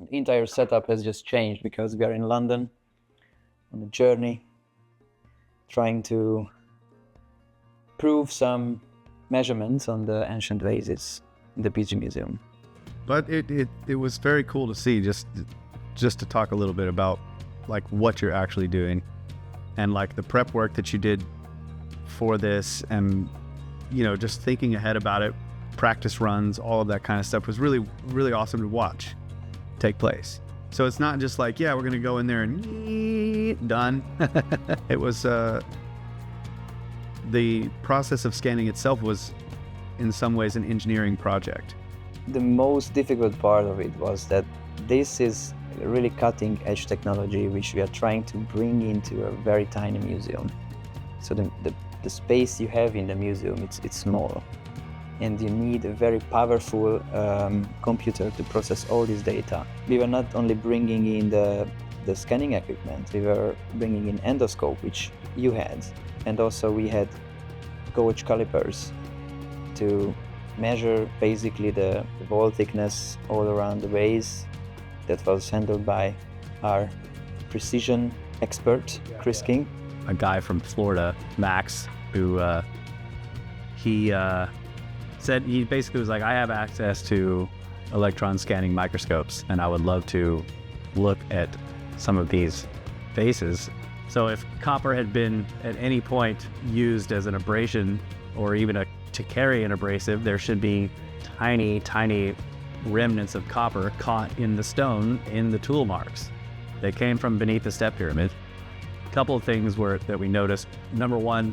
The entire setup has just changed because we are in London on a journey trying to prove some measurements on the ancient vases in the Petrie Museum. But it was very cool to see, just to talk a little bit about like what you're actually doing and like the prep work that you did for this, and just thinking ahead about it, practice runs, all of that kind of stuff was really, really awesome to watch take place. So it's not just like, yeah, we're gonna go in there and done. It was the process of scanning itself was in some ways an engineering project. The most difficult part of it was that this is really cutting edge technology which we are trying to bring into a very tiny museum. So the space you have in the museum, it's small, and you need a very powerful computer to process all this data. We were not only bringing in the scanning equipment, we were bringing in endoscope, which you had, and also we had gauge calipers to measure basically the wall thickness all around the vase. That was handled by our precision expert, Chris King. A guy from Florida, Max, who he said, he basically was like, I have access to electron scanning microscopes and I would love to look at some of these vases. So if copper had been at any point used as an abrasion or even to carry an abrasive, there should be tiny remnants of copper caught in the stone in the tool marks. They came from beneath the step pyramid. A couple of things that we noticed. Number one,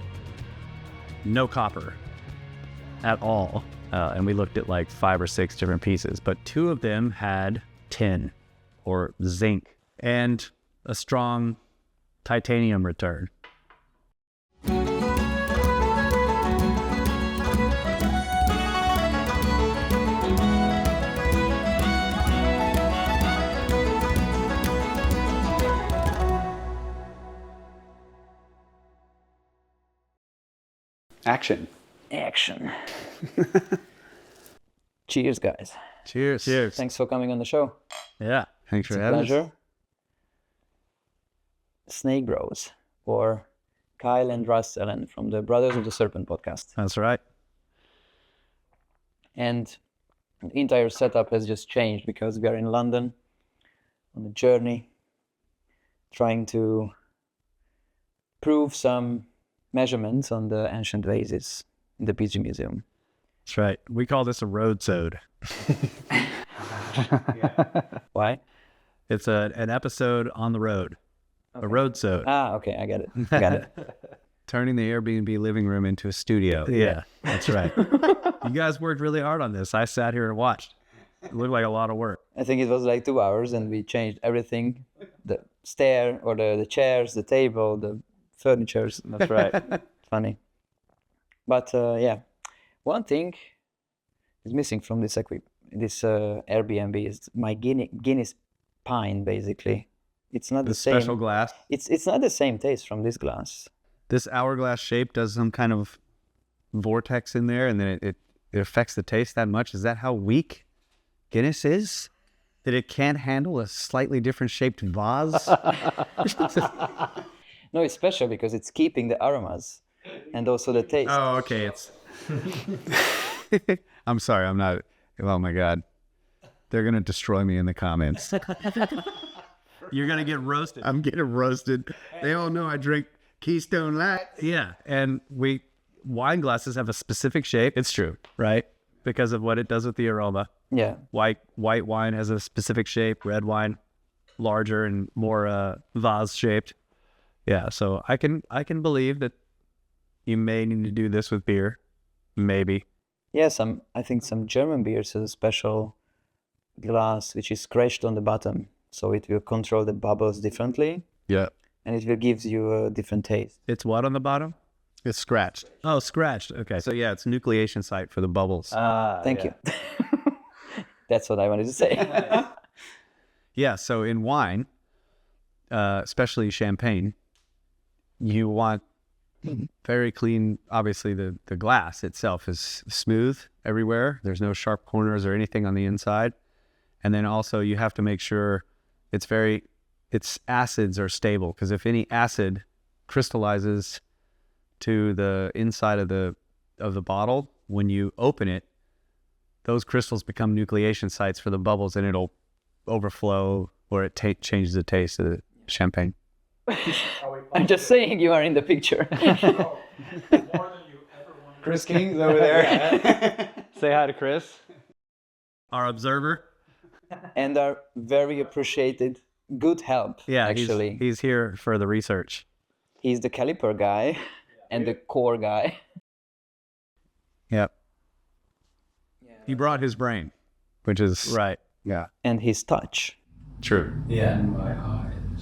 no copper at all. And we looked at like 5 or 6 different pieces, but 2 of them had tin or zinc and a strong titanium return. Action. Cheers, guys. Cheers. Thanks for coming on the show. Yeah, thanks for It's a having us. pleasure. Snake Bros, or Kyle and Russ Allen from the Brothers of the Serpent podcast. That's right. And the entire setup has just changed because we are in London on a journey trying to prove some measurements on the ancient vases in the Petrie Museum. That's right. We call this a roadsode. Why? It's an episode on the road. Okay. A roadsode. Okay, I get it. Turning the Airbnb living room into a studio. Yeah, that's right. You guys worked really hard on this. I sat here and watched. It looked like a lot of work. I think it was like 2 hours and we changed everything. The stair or the chairs, the table, the furnitures. That's right. Funny. But yeah, one thing is missing from this Airbnb is my Guinness pine, basically. It's not the same. Special glass. It's not the same taste from this glass. This hourglass shape does some kind of vortex in there, and then it affects the taste that much. Is that how weak Guinness is? That it can't handle a slightly different shaped vase? No, it's special because it's keeping the aromas and also the taste. Oh, okay. It's. I'm sorry. I'm not. Oh my God. They're gonna destroy me in the comments. You're gonna get roasted. I'm getting roasted. They all know I drink Keystone Light. Yeah, and wine glasses have a specific shape. It's true, right? Because of what it does with the aroma. Yeah. White wine has a specific shape. Red wine, larger and more vase shaped. Yeah, so I can believe that you may need to do this with beer, maybe. Yeah, I think some German beers has a special glass which is scratched on the bottom, so it will control the bubbles differently. Yeah. And it will give you a different taste. It's what on the bottom? It's scratched. Oh, scratched. Okay. So yeah, it's nucleation site for the bubbles. Thank you. That's what I wanted to say. Yeah. So in wine, especially champagne, you want very clean. Obviously, the glass itself is smooth everywhere. There's no sharp corners or anything on the inside. And then also you have to make sure its acids are stable, because if any acid crystallizes to the inside of the bottle, when you open it, those crystals become nucleation sites for the bubbles, and it'll overflow, or it changes the taste of the champagne. I'm just saying you are in the picture. Chris King's over there. Say hi to Chris, our observer. And are very appreciated. Good help, Yeah, actually. he's here for the research. He's the caliper guy and the core guy. Yep. He brought his brain, which is Right. Yeah. And his touch. True. Yeah, and my eyes.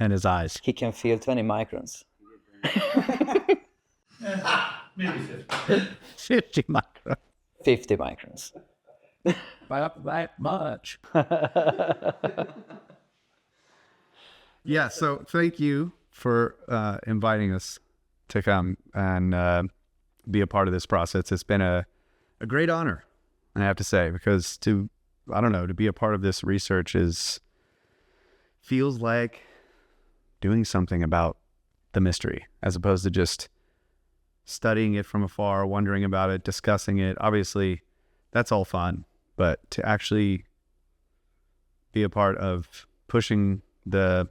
And his eyes. He can feel 20 microns. Maybe 50. 50 micro. 50 microns. By that much. Yeah, so thank you for inviting us to come and be a part of this process. It's been a great honor, I have to say, because to be a part of this research feels like doing something about the mystery, as opposed to just studying it from afar, wondering about it, discussing it. Obviously, that's all fun, but to actually be a part of pushing the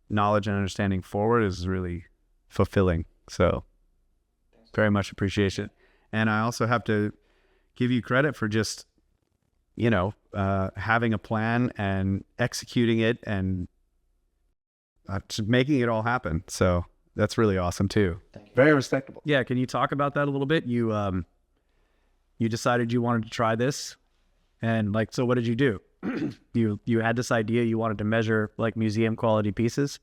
knowledge and understanding forward is really fulfilling. So very much appreciation. And I also have to give you credit for just, having a plan and executing it and just making it all happen. So that's really awesome too. Very respectable. Yeah. Can you talk about that a little bit? You decided you wanted to try this, and so what did you do? You had this idea, you wanted to measure museum quality pieces.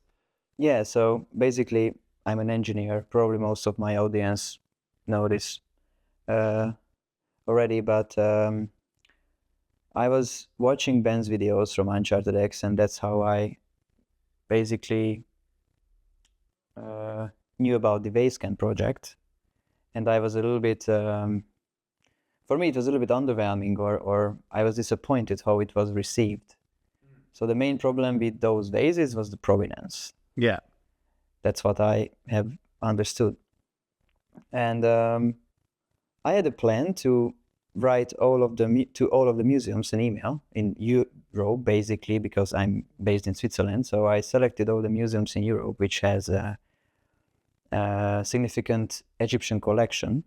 Yeah, so basically I'm an engineer. Probably most of my audience know this already, but I was watching Ben's videos from Uncharted X, and that's how I basically knew about the Vasescan project. And I was a little bit, for me, it was a little bit underwhelming, or I was disappointed how it was received. So the main problem with those vases was the provenance. Yeah. That's what I have understood. And I had a plan to write to all of the museums an email in Europe, basically, because I'm based in Switzerland. So I selected all the museums in Europe which has a significant Egyptian collection.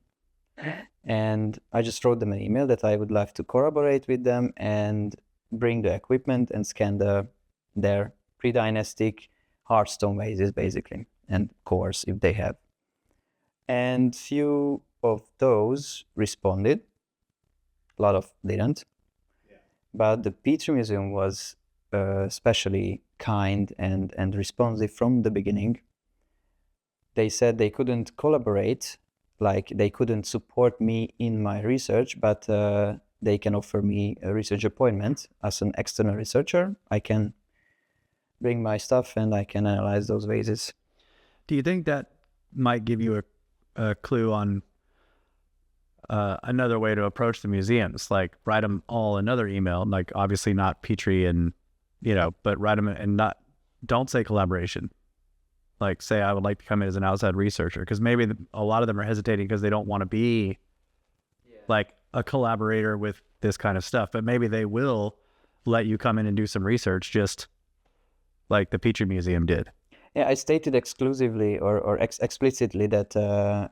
And I just wrote them an email that I would like to collaborate with them and bring the equipment and scan their pre-dynastic hard stone vases, basically, and cores if they have. And few of those responded. A lot of didn't. Yeah. But the Petrie Museum was especially kind and responsive from the beginning. They said they couldn't collaborate, they couldn't support me in my research, but they can offer me a research appointment as an external researcher. I can bring my stuff and I can analyze those vases. Do you think that might give you a clue on another way to approach the museums? Write them all another email, obviously not Petrie and, but write them and don't say collaboration. Say, I would like to come in as an outside researcher, because maybe a lot of them are hesitating because they don't want to be a collaborator with this kind of stuff, but maybe they will let you come in and do some research, just like the Petrie Museum did. Yeah, I stated exclusively or explicitly that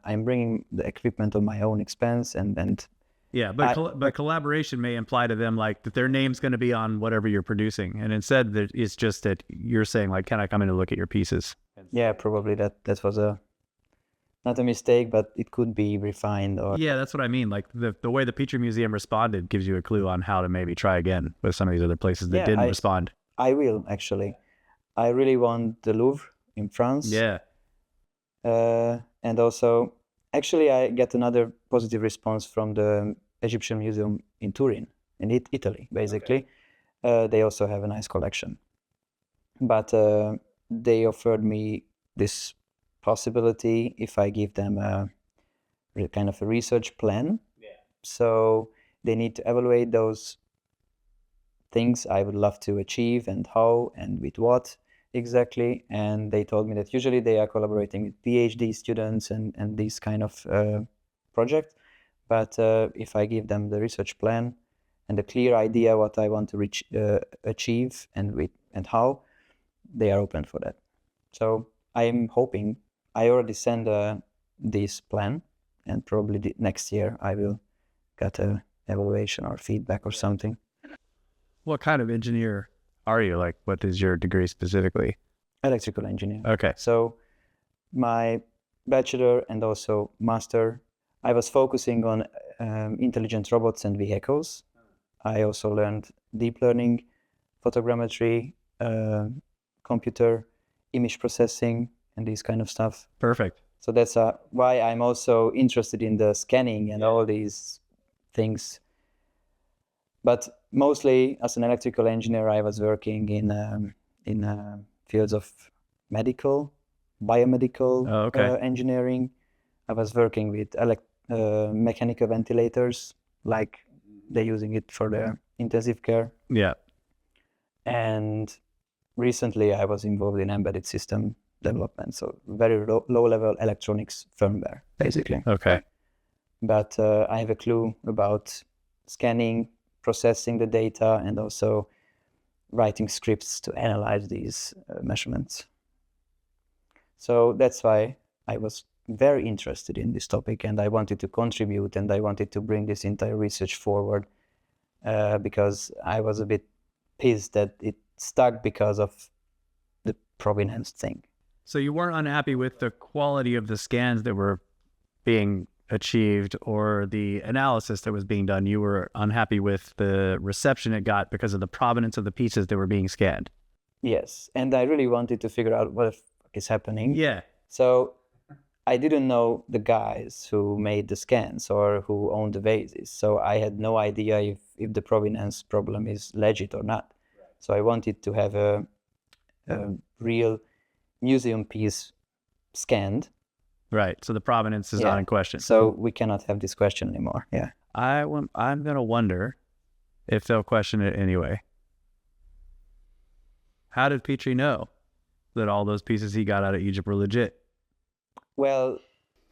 I'm bringing the equipment on my own expense, and yeah, but collaboration may imply to them that their name's going to be on whatever you're producing, and instead that it's just that you're saying can I come in and look at your pieces? Yeah, probably that was not a mistake, but it could be refined. Or yeah, that's what I mean. The way the Petrie Museum responded gives you a clue on how to maybe try again with some of these other places that didn't respond. I will actually. I really want the Louvre in France. Yeah. And also, actually, I get another positive response from the Egyptian Museum in Turin, in Italy, basically. Okay. They also have a nice collection. But they offered me this possibility if I give them a kind of a research plan. Yeah. So they need to evaluate those things I would love to achieve and how and with what exactly. And they told me that usually they are collaborating with PhD students and these kind of projects. But if I give them the research plan and a clear idea what I want to achieve and how, they are open for that. So I'm hoping I already sent this plan, and probably next year I will get a evaluation or feedback or something. What kind of engineer are you? Like, what is your degree specifically? Electrical engineer. Okay. So my bachelor and also master, I was focusing on intelligent robots and vehicles. I also learned deep learning, photogrammetry, computer image processing, and this kind of stuff. Perfect. So that's why I'm also interested in the scanning and all these things. But mostly as an electrical engineer, I was working in fields of medical, biomedical engineering. I was working with mechanical ventilators, like they're using it for their intensive care. Yeah. And recently I was involved in embedded system development, so very low-level electronics firmware, basically. Okay. But I have a clue about scanning, processing the data, and also writing scripts to analyze these measurements. So that's why I was very interested in this topic, and I wanted to contribute, and I wanted to bring this entire research forward, because I was a bit pissed that it stuck because of the provenance thing. So you weren't unhappy with the quality of the scans that were being achieved or the analysis that was being done. You were unhappy with the reception it got because of the provenance of the pieces that were being scanned. Yes, and I really wanted to figure out what the fuck is happening. Yeah. So I didn't know the guys who made the scans or who owned the vases. So I had no idea if the provenance problem is legit or not. Right. So I wanted to have a real museum piece scanned. Right. So the provenance is not in question. So we cannot have this question anymore. Yeah. I'm going to wonder if they'll question it anyway. How did Petrie know that all those pieces he got out of Egypt were legit? Well,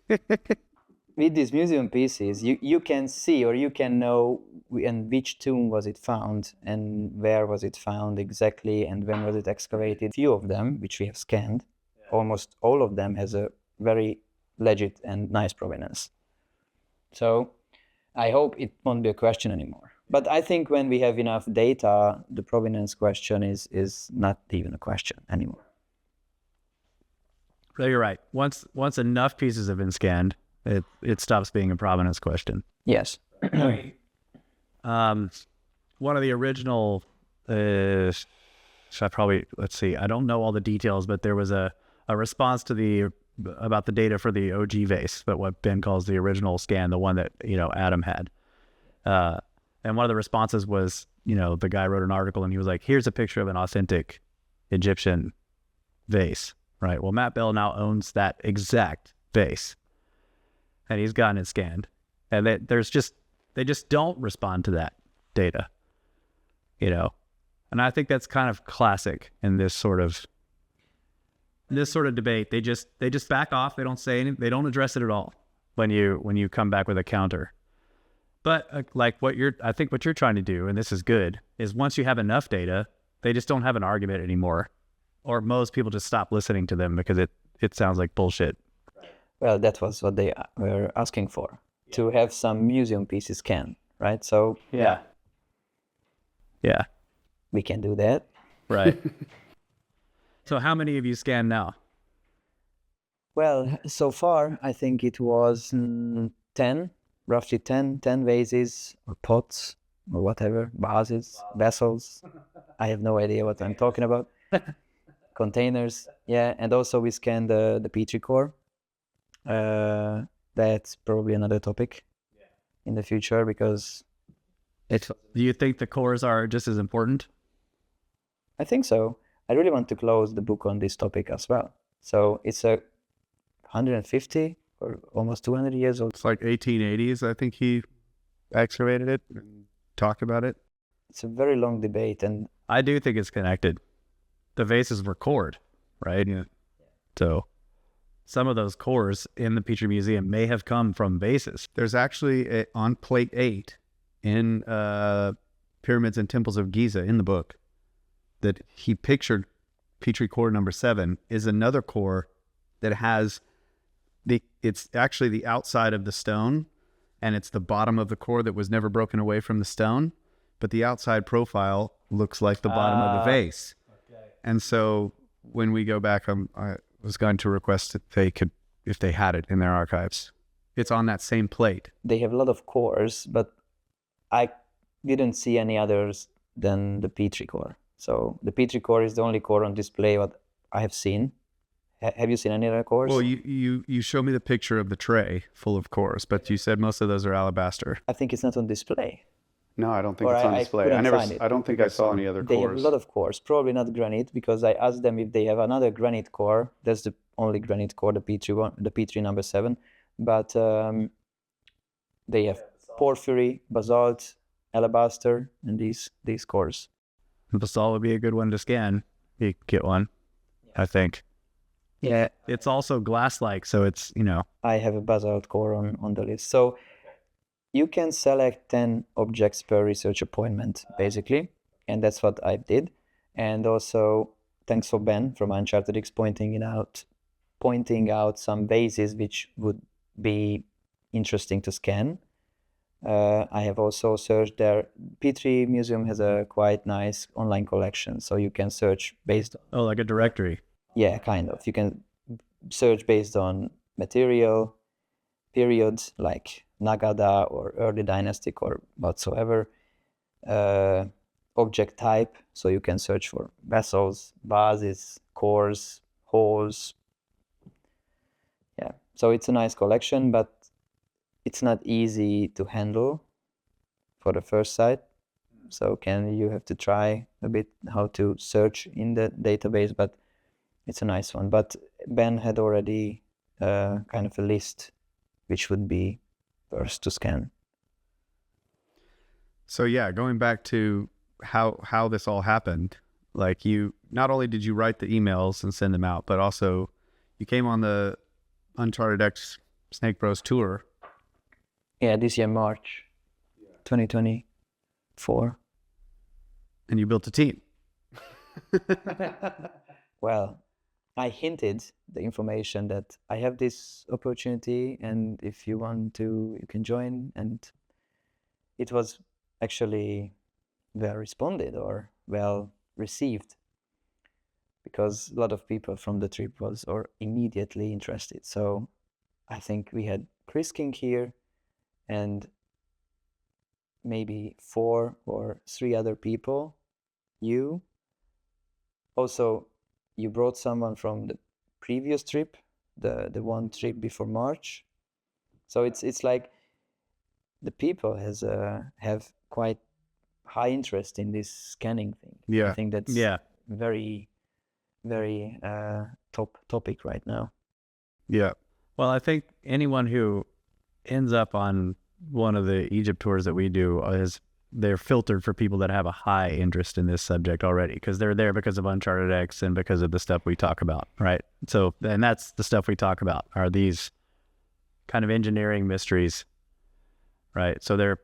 with these museum pieces, you can see or you can know in which tomb was it found and where was it found exactly and when was it excavated. Few of them, which we have scanned, almost all of them has a very legit and nice provenance. So I hope it won't be a question anymore. But I think when we have enough data, the provenance question is not even a question anymore. So you're right. Once enough pieces have been scanned, it stops being a provenance question. Yes. One of the original, let's see, I don't know all the details, but there was a response to about the data for the OG vase, but what Ben calls the original scan, the one that, Adam had. And one of the responses was, the guy wrote an article and he was like, here's a picture of an authentic Egyptian vase, right? Well, Matt Bell now owns that exact vase and he's gotten it scanned. And they just don't respond to that data, and I think that's kind of classic in this sort of debate. They just back off. They don't say anything. They don't address it at all when you come back with a counter. But I think what you're trying to do, and this is good, is once you have enough data, they just don't have an argument anymore, or most people just stop listening to them because it sounds like bullshit. Well, that was what they were asking for, to have some museum pieces scanned, right? So yeah, we can do that. Right. So how many of you scan now? Well, so far, I think it was 10, roughly 10 vases or pots or whatever, vases, vessels. I have no idea what I'm talking about. Containers, yeah. And also we scanned the Petrie core. That's probably another topic in the future because do you think the cores are just as important? I think so. I really want to close the book on this topic as well. So it's 150 or almost 200 years old. It's like 1880s, I think he excavated it and talked about it. it's a very long debate, and I do think it's connected. The vases were cored, right? Yeah. So some of those cores in the Petrie Museum may have come from vases. There's actually on plate 8 in Pyramids and Temples of Giza in the book that he pictured Petrie core number 7 is another core that has it's actually the outside of the stone, and it's the bottom of the core that was never broken away from the stone, but the outside profile looks like the bottom of the vase. Okay. And so when we go back, I was going to request that they could, if they had it in their archives. It's on that same plate. they have a lot of cores, but I didn't see any others than the Petrie core. So the Petrie core is the only core on display what I have seen. Have you seen any other cores? Well, you showed me the picture of the tray full of cores, but you said most of those are alabaster. I think it's not on display. No, I don't think Or it's on I display. couldn't find it. I don't think I saw any other They have a cores. lot of cores, probably not granite, because I asked them if they have another granite core. That's the only granite core, the Petrie one, the Petrie number 7. But they have porphyry, basalt, alabaster, and these cores. Basalt would be a good one to scan. You could get one, I think. Yeah, It's also glass-like, so it's, you know. I have a basalt core on the list. So you can select 10 objects per research appointment, basically, and that's what I did. And also, thanks for Ben from Uncharted X pointing out some vases which would be interesting to scan. I have also searched there. Petrie Museum has a quite nice online collection, so you can search based on, Oh, like a directory. yeah, kind of. You can search based on material, periods like Nagada or early dynastic or whatsoever, object type, so you can search for vessels, vases, cores, holes. Yeah, so it's a nice collection, but it's not easy to handle for the first sight. So you have to try a bit how to search in the database, but it's a nice one. But Ben had already kind of a list which would be first to scan. So yeah, going back to how this all happened, like you, not only did you write the emails and send them out, but also you came on the Uncharted X Snake Bros tour. Yeah, this year, March 2024. And you built a team. Well, I hinted the information that I have this opportunity, and if you want to, you can join. And it was actually well responded or well received, because a lot of people from the trip was immediately interested. So I think we had Chris King here and maybe 4 or 3 other people. You also, you brought someone from the previous trip, the one trip before March. So it's like the people have quite high interest in this scanning thing. Yeah. I think that's very, very top topic right now. Yeah. Well, I think anyone who ends up on one of the Egypt tours that we do they're filtered for people that have a high interest in this subject already, because they're there because of Uncharted X and because of the stuff we talk about, right? So, and that's the stuff we talk about, are these kind of engineering mysteries, right? So they're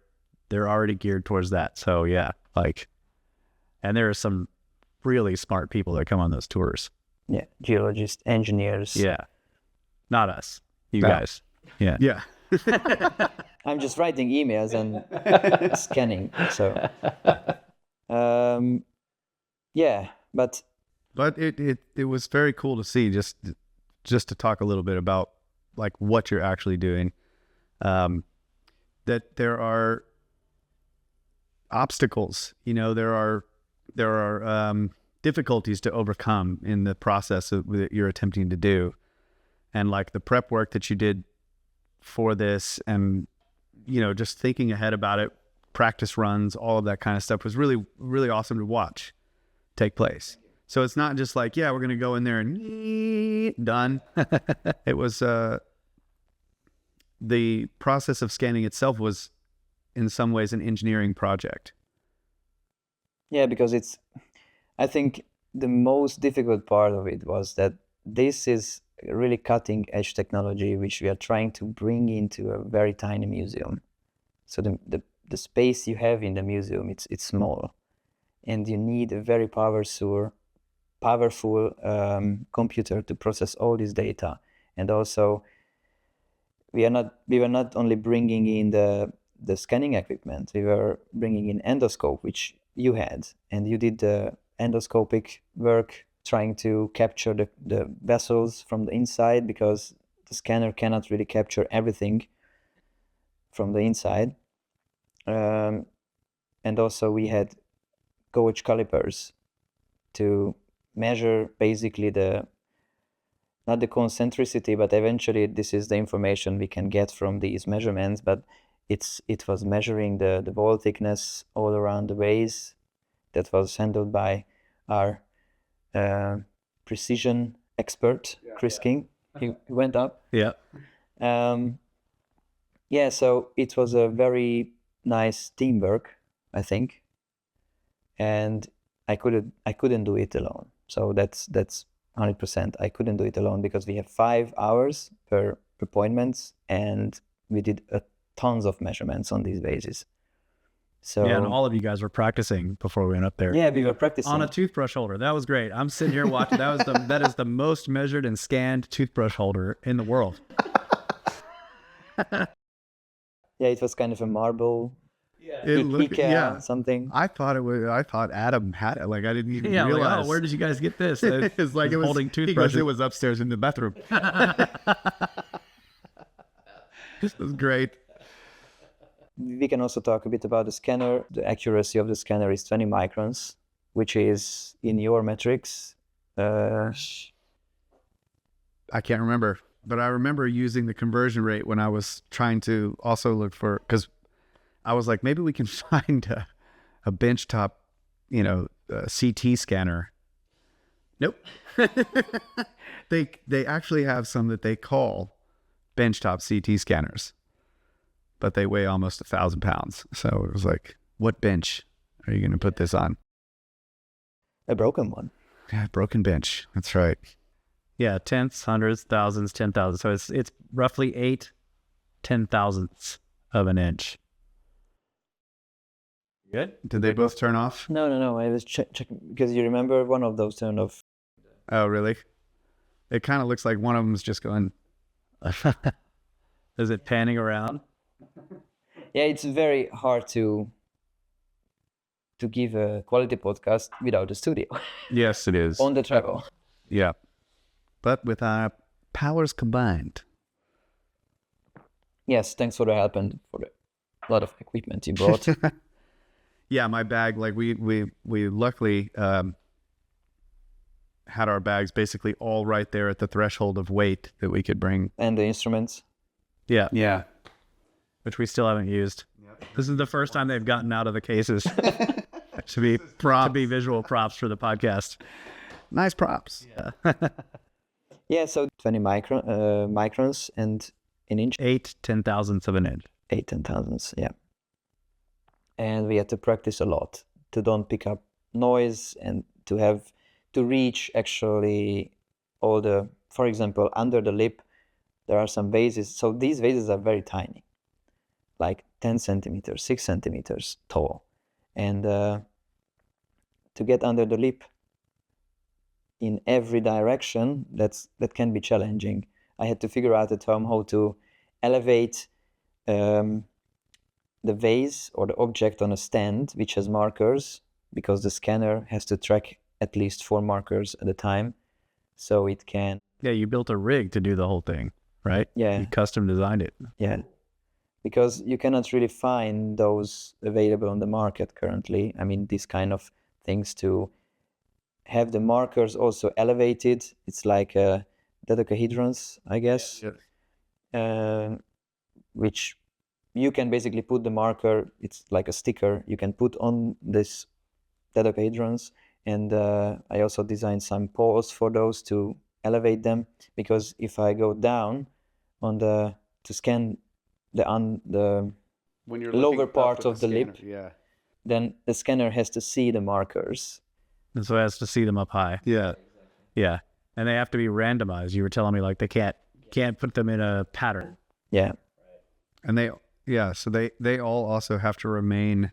already geared towards that. So yeah, like, and there are some really smart people that come on those tours. Yeah, geologists, engineers. Yeah, not us, you No. guys. Yeah. Yeah. I'm just writing emails and scanning. So, yeah, but it was very cool to see, just to talk a little bit about like what you're actually doing. That there are obstacles, there are difficulties to overcome in the process that you're attempting to do, and like the prep work that you did for this, and just thinking ahead about it, practice runs, all of that kind of stuff was really, really awesome to watch take place. So it's not just like, yeah, we're going to go in there and done. It was the process of scanning itself was in some ways an engineering project. Yeah, because I think the most difficult part of it was that this is really cutting edge technology which we are trying to bring into a very tiny museum. So the space you have in the museum, it's small, and you need a very powerful computer to process all this data. And also we were not only bringing in the scanning equipment, we were bringing in endoscope, which you had, and you did the endoscopic work trying to capture the vessels from the inside, because the scanner cannot really capture everything from the inside. And also we had gauge calipers to measure basically not the concentricity, but eventually this is the information we can get from these measurements, but it was measuring the wall thickness all around the vase. That was handled by our precision expert, Chris King. He went up. Yeah. Yeah, so it was a very nice teamwork, I think, and I couldn't do it alone. So that's 100%. I couldn't do it alone because we have 5 hours per appointments, and we did tons of measurements on these vases. So Yeah, and all of you guys were practicing before we went up there. yeah, we were practicing On a toothbrush holder. That was great. I'm sitting here watching. That is the most measured and scanned toothbrush holder in the world. Yeah, it was kind of a marble. It looked, Ikea, yeah. something. I thought Adam had it. Like I didn't even Yeah, like, realize. oh, where did you guys get this? It's like it was holding he goes, toothbrushes. it was upstairs in the bathroom. This was great. We can also talk a bit about the scanner. The accuracy of the scanner is 20 microns, which is in your metrics. I can't remember, but I remember using the conversion rate when I was trying to also look for, because I was like, maybe we can find a benchtop, CT scanner. Nope. They actually have some that they call benchtop CT scanners, but they weigh almost 1,000 pounds. So it was like, what bench are you going to put this on? A broken one. Yeah, broken bench. That's right. Yeah, tenths, hundreds, thousands, 10,000. So it's roughly 8 10,000ths of an inch. Good. Did they both turn off? No. I was checking because you remember one of those turned off. Oh, really? It kind of looks like one of them's just going. Is it panning around? Yeah, it's very hard to give a quality podcast without a studio Yes, it is. on the travel. Yeah. But with our powers combined. Yes, thanks for the help and for the lot of equipment you brought. Yeah, my bag, like we luckily had our bags basically all right there at the threshold of weight that we could bring. And the instruments. Yeah. Yeah. Which we still haven't used. This is the first time they've gotten out of the cases to be visual props for the podcast. Nice props. Yeah. Yeah, so 20 microns and an inch. 8 10,000ths of an inch. 8 10,000ths, yeah. And we had to practice a lot to don't pick up noise and to reach actually all the, for example, under the lip, there are some vases. So these vases are very tiny, like 10 centimeters, 6 centimeters tall. And to get under the lip in every direction, that can be challenging. I had to figure out at home how to elevate the vase or the object on a stand which has markers, because the scanner has to track at least 4 markers at a time, so it can. Yeah, you built a rig to do the whole thing, right? Yeah. You custom designed it. Yeah, because you cannot really find those available on the market currently. I mean, these kind of things to have the markers also elevated. It's like dodecahedrons, I guess, which you can basically put the marker, it's like a sticker, you can put on this dodecahedrons. And I also designed some poles for those to elevate them, because if I go down on to scan the When you're lower part of the lip, then the scanner has to see the markers. And so it has to see them up high. Yeah. Yeah. And they have to be randomized. You were telling me like they can't put them in a pattern. Yeah. And so they all also have to remain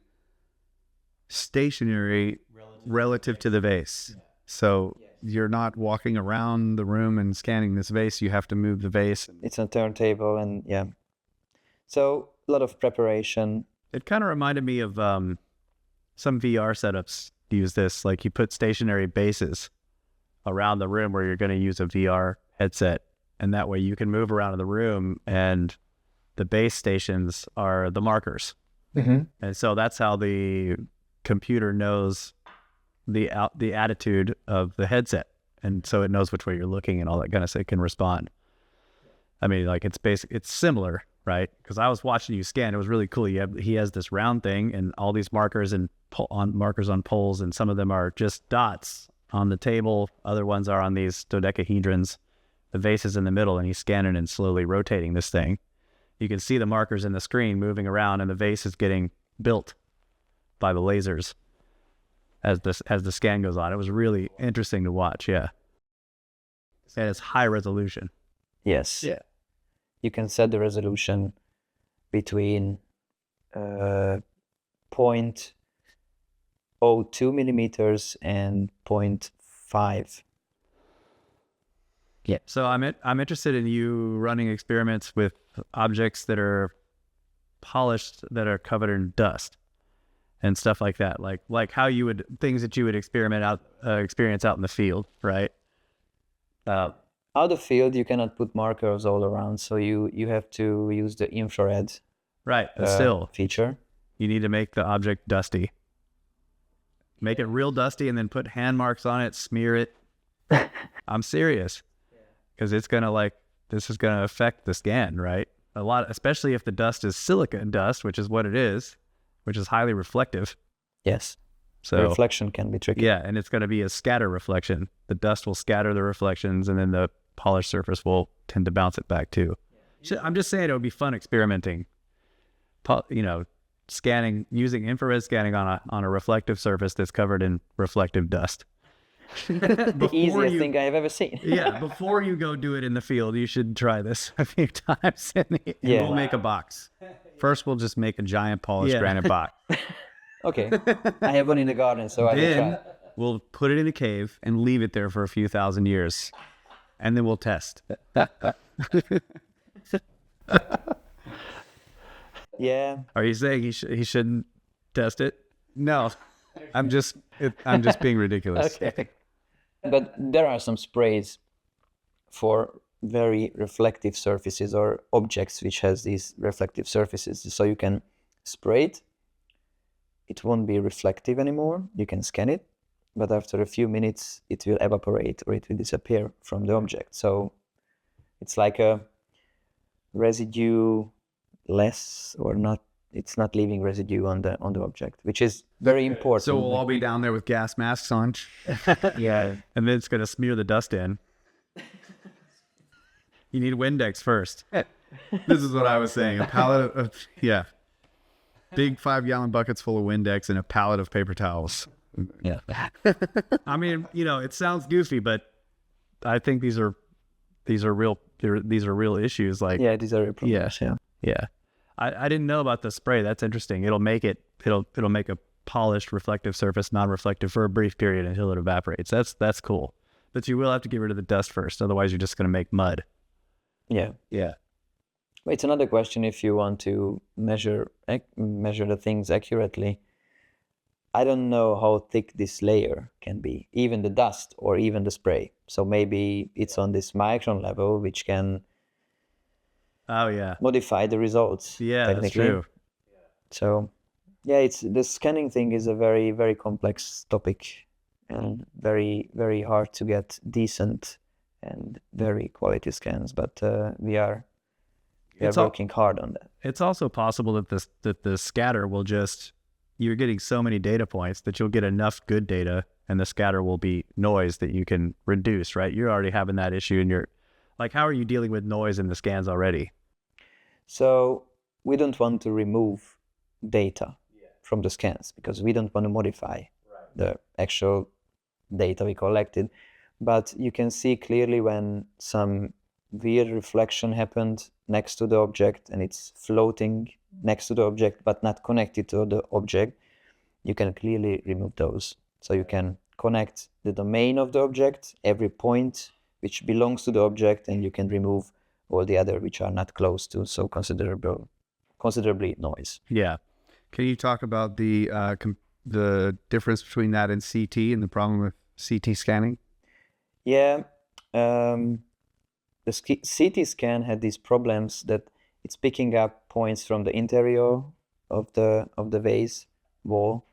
stationary relative to the vase. So you're not walking around the room and scanning this vase. You have to move the vase. It's on a turntable, and yeah. So a lot of preparation. It kind of reminded me of some VR setups use this. Like you put stationary bases around the room where you're going to use a VR headset. And that way you can move around in the room and the base stations are the markers. Mm-hmm. And so that's how the computer knows the attitude of the headset. And so it knows which way you're looking and all that kind of stuff. It can respond. I mean, like it's similar, right? Because I was watching you scan. It was really cool. He has this round thing and all these markers and markers on poles, and some of them are just dots on the table. Other ones are on these dodecahedrons. The vase is in the middle, and he's scanning and slowly rotating this thing. You can see the markers in the screen moving around, and the vase is getting built by the lasers as the scan goes on. It was really interesting to watch, yeah. And it's high resolution. Yes. Yeah. You can set the resolution between 0.02 millimeters and 0.5. Yeah. So I'm interested in you running experiments with objects that are polished, that are covered in dust and stuff like that. Like how you would, things that you would experience out in the field, right? Out of field, you cannot put markers all around, so you have to use the infrared Right, but still, feature. you need to make the object dusty. Make it real dusty and then put hand marks on it, smear it. I'm serious. Because it's going to this is going to affect the scan, right? A lot, especially if the dust is silica dust, which is what it is, which is highly reflective. Yes. So The reflection can be tricky. yeah, and it's going to be a scatter reflection. The dust will scatter the reflections, and then the polished surface will tend to bounce it back too. I'm just saying it would be fun experimenting. Scanning, using infrared scanning on a reflective surface that's covered in reflective dust. The easiest thing I have ever seen. Yeah, before you go do it in the field, you should try this a few times. And Yeah. we'll make a box. First, we'll just make a giant polished Yeah. granite box. Okay. I have one in the garden, so I will Then try. we'll put it in a cave and leave it there for a few thousand years. And then we'll test. Yeah. Are you saying he shouldn't test it? No, I'm just being ridiculous. Okay. But there are some sprays for very reflective surfaces or objects which has these reflective surfaces. So you can spray it. It won't be reflective anymore. You can scan it, but after a few minutes, it will evaporate or it will disappear from the object. So it's like a residue less or not. It's not leaving residue on the object, which is very important. So we'll all be down there with gas masks on. Yeah. And then it's going to smear the dust in. You need Windex first. This is what I was saying. A pallet of big 5-gallon buckets full of Windex and a pallet of paper towels. Yeah. I mean, it sounds goofy, but I think these are real issues. Like, Yeah, these are your problems. Yeah. yeah. I didn't know about the spray. That's interesting. It'll make a polished reflective surface non-reflective for a brief period until it evaporates. That's cool. But you will have to get rid of the dust first. Otherwise, you're just going to make mud. Yeah. Yeah. Well, it's another question if you want to measure the things accurately. I don't know how thick this layer can be, even the dust or even the spray. So maybe it's on this micron level, which can Oh, yeah. modify the results. Yeah, that's technically. true. So, yeah, the scanning thing is a very, very complex topic and very, very hard to get decent and very quality scans. But we are working hard on that. It's also possible that the scatter will you're getting so many data points that you'll get enough good data and the scatter will be noise that you can reduce, right? You're already having that issue and how are you dealing with noise in the scans already? So we don't want to remove data from the scans, because we don't want to modify the actual data we collected. But you can see clearly when some weird reflection happened next to the object and it's floating next to the object but not connected to the object, you can clearly remove those. So you can connect the domain of the object, every point which belongs to the object, and you can remove all the other which are not close to so considerably noise. Yeah. Can you talk about the difference between that and CT and the problem with CT scanning? Yeah, the CT scan had these problems that it's picking up points from the interior of the vase wall,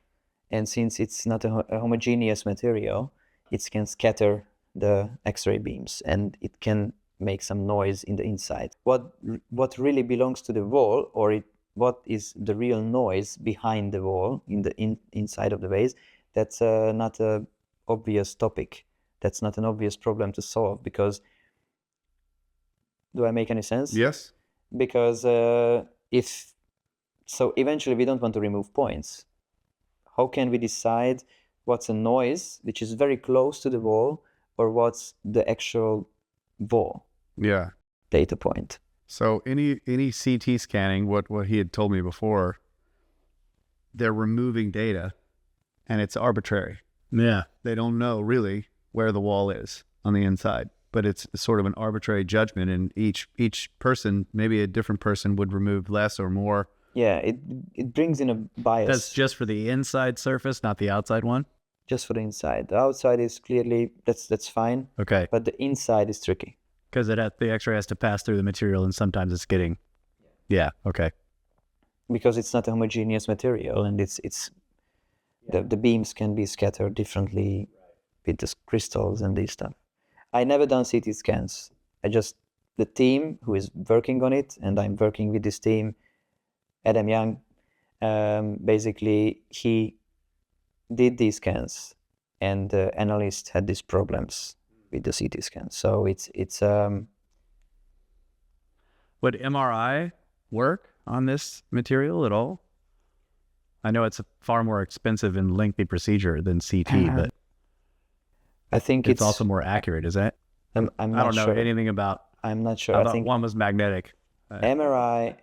and since it's not a homogeneous material, it can scatter the X-ray beams and it can make some noise in the inside. What really belongs to the wall, or what is the real noise behind the wall in the inside of the vase, that's not a obvious topic. That's not an obvious problem to solve, because, do I make any sense? Yes. Because eventually we don't want to remove points. How can we decide what's a noise which is very close to the wall, or what's the actual wall Yeah. data point? So any CT scanning, what he had told me before, they're removing data and it's arbitrary. Yeah. They don't know really where the wall is on the inside, but it's sort of an arbitrary judgment, and each person, maybe a different person, would remove less or more. Yeah, it brings in a bias. That's just for the inside surface, not the outside one? Just for the inside. The outside is clearly, that's fine, Okay. but the inside is tricky. Because the X-ray has to pass through the material, and sometimes it's getting... Yeah, okay. Because it's not a homogeneous material, and the beams can be scattered differently with the crystals and these stuff. I never done CT scans. The team who is working on it, and I'm working with this team, Adam Young, basically he did these scans, and the analyst had these problems with the CT scan. So it's Would MRI work on this material at all? I know it's a far more expensive and lengthy procedure than CT, but I think it's also more accurate, is that? I'm I not don't know sure. anything about... I'm not sure. I I thought think one was magnetic. MRI,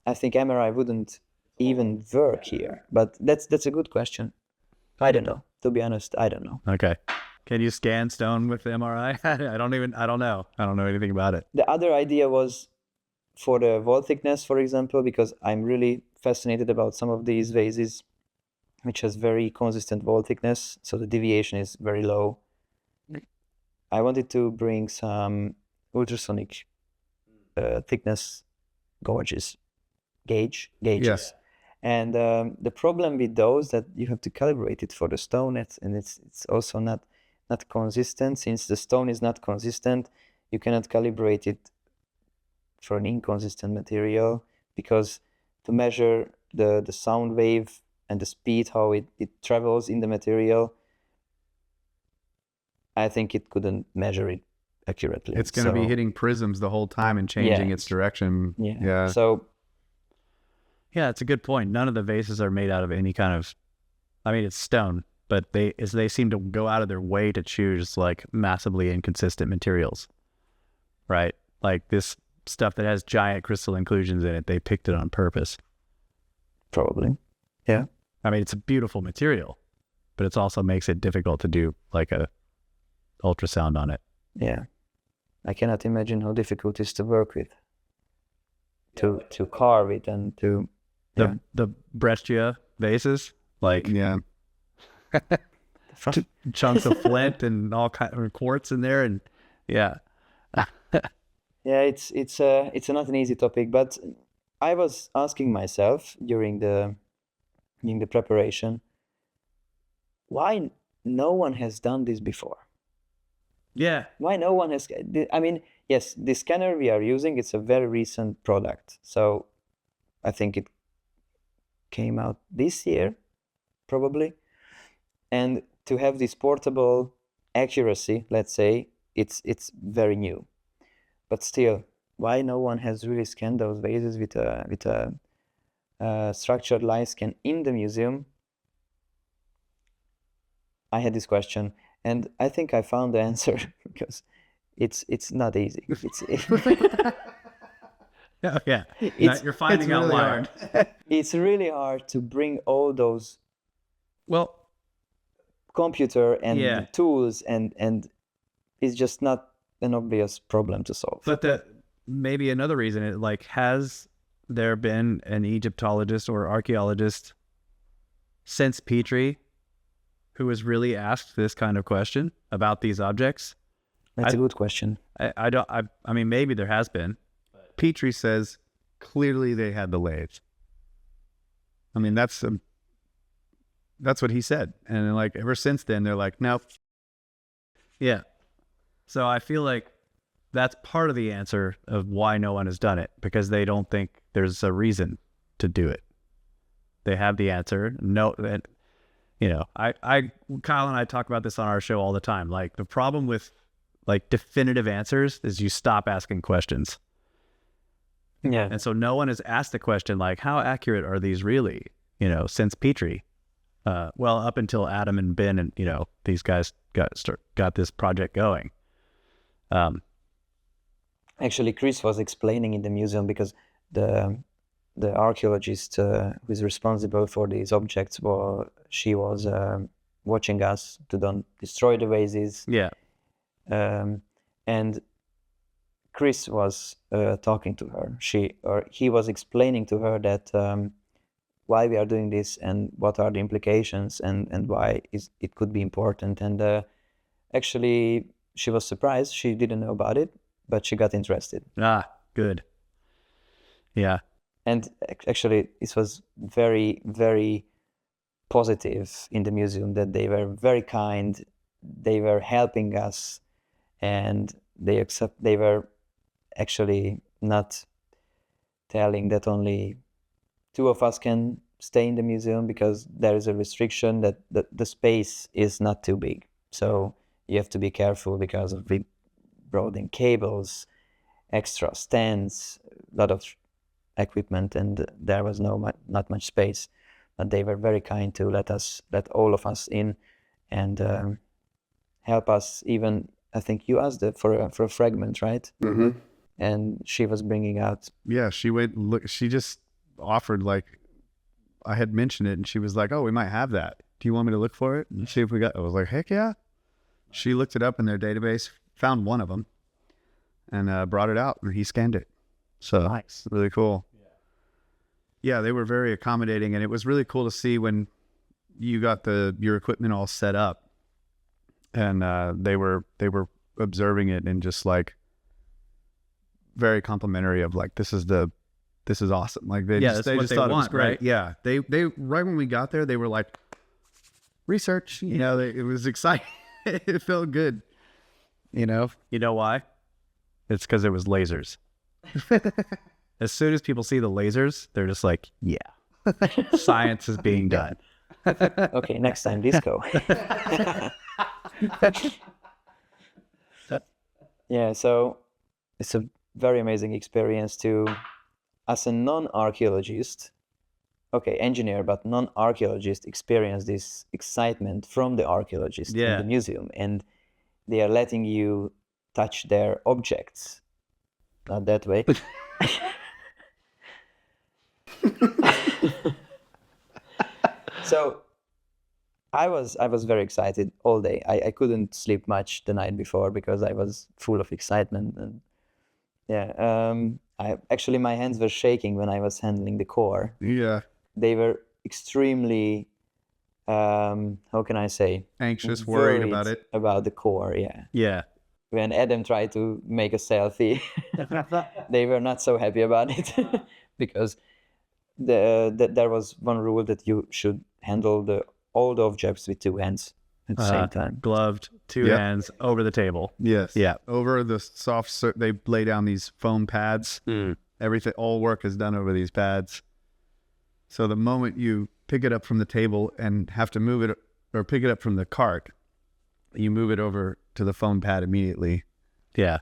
I think MRI wouldn't even work here. But that's a good question. I don't know. To be honest, I don't know. Okay. Can you scan stone with MRI? I don't know. I don't know anything about it. The other idea was for the wall thickness, for example, because I'm really fascinated about some of these vases which has very consistent wall thickness, so the deviation is very low. I wanted to bring some ultrasonic thickness gauges. Yes. And the problem with those, that you have to calibrate it for the stone, and it's also not consistent. Since the stone is not consistent, you cannot calibrate it for an inconsistent material, because to measure the sound wave and the speed, how it travels in the material, I think it couldn't measure it accurately. It's going to be hitting prisms the whole time and changing its direction. Yeah. So yeah, it's a good point. None of the vases are made out of any kind of... I mean, it's stone, but they seem to go out of their way to choose like massively inconsistent materials, right? Like this stuff that has giant crystal inclusions in it, they picked it on purpose. Probably. Yeah. I mean, it's a beautiful material, but it also makes it difficult to do like a ultrasound on it. Yeah. I cannot imagine how difficult it is to work with, to carve it and to... The Brescia vases, like chunks of flint and all kind of quartz in there, and yeah. Yeah, it's not an easy topic, but I was asking myself during the preparation, why no one has done this before? Yeah. Why no one has... I mean, yes, the scanner we are using, it's a very recent product. So I think it came out this year, probably. And to have this portable accuracy, let's say, it's very new. But still, why no one has really scanned those vases with a structured light scan in the museum, I had this question, and I think I found the answer because it's not easy. Oh, yeah. It's- You're finding it's out really why. hard. it's really hard to bring all those Well, computer and Yeah. tools, and it's just not an obvious problem to solve. but that maybe another reason it like has there been an Egyptologist or archaeologist since Petrie who has really asked this kind of question about these objects? That's a good question. I mean, maybe there has been. Petrie says clearly they had the lathe. I mean, that's what he said. And like ever since then, they're like, no. Yeah. So I feel like that's part of the answer of why no one has done it, because they don't think there's a reason to do it. They have the answer. No, and you know, Kyle and I talk about this on our show all the time. Like the problem with like definitive answers is you stop asking questions. Yeah. And so no one has asked the question like, how accurate are these really? You know, since Petrie, well, up until Adam and Ben and you know these guys got this project going. Actually, Chris was explaining in the museum because the archaeologist who is responsible for these objects she was watching us to don't destroy the vases. Yeah. And Chris was talking to her. He was explaining to her that why we are doing this and what are the implications and why it could be important. And actually, she was surprised. She didn't know about it, but she got interested. Ah, good. Yeah. And actually, it was very, very positive in the museum that they were very kind. They were helping us, and they were actually not telling that only two of us can stay in the museum because there is a restriction that the space is not too big. So you have to be careful because of we brought in cables, extra stands, a lot of equipment, and there was not much space. But they were very kind to let all of us in and help us. Even I think you asked for a fragment, right? Mm-hmm. And she was bringing out. Yeah, she went look. She just offered, like, I had mentioned it, and she was like, "Oh, we might have that. Do you want me to look for it and see if we got?" I was like, "Heck yeah!" She looked it up in their database, found one of them, and brought it out, and he scanned it. So Nice. really cool. Yeah, they were very accommodating, and it was really cool to see when you got your equipment all set up, and they were observing it and just like very complimentary of like, this is awesome. Like they Yeah, just that's what they thought it was want, great. right? Yeah, they right when we got there, they were like, research. You know, it was exciting. It felt good. You know. You know why? It's because it was lasers. As soon as people see the lasers, they're just like, yeah, science is being done. Okay, next time disco. Yeah, so it's a very amazing experience to, as a non-archaeologist, okay, engineer, but non-archaeologist, experience this excitement from the archaeologist in Yeah. the museum, and they are letting you touch their objects. Not that way. So I was very excited all day. I couldn't sleep much the night before because I was full of excitement, and I actually, my hands were shaking when I was handling the core. Yeah. They were extremely how can I say, Anxious, worried about worried it. about the core. Yeah, Yeah. when Adam tried to make a selfie, they were not so happy about it because there was one rule that you should handle all the objects with two hands at the same time. Gloved, two Yep. hands over the table. Yes. Yeah. Over the they lay down these foam pads. Everything, all work is done over these pads. So the moment you pick it up from the table and have to move it, or pick it up from the cart, you move it over to the foam pad immediately. Yeah.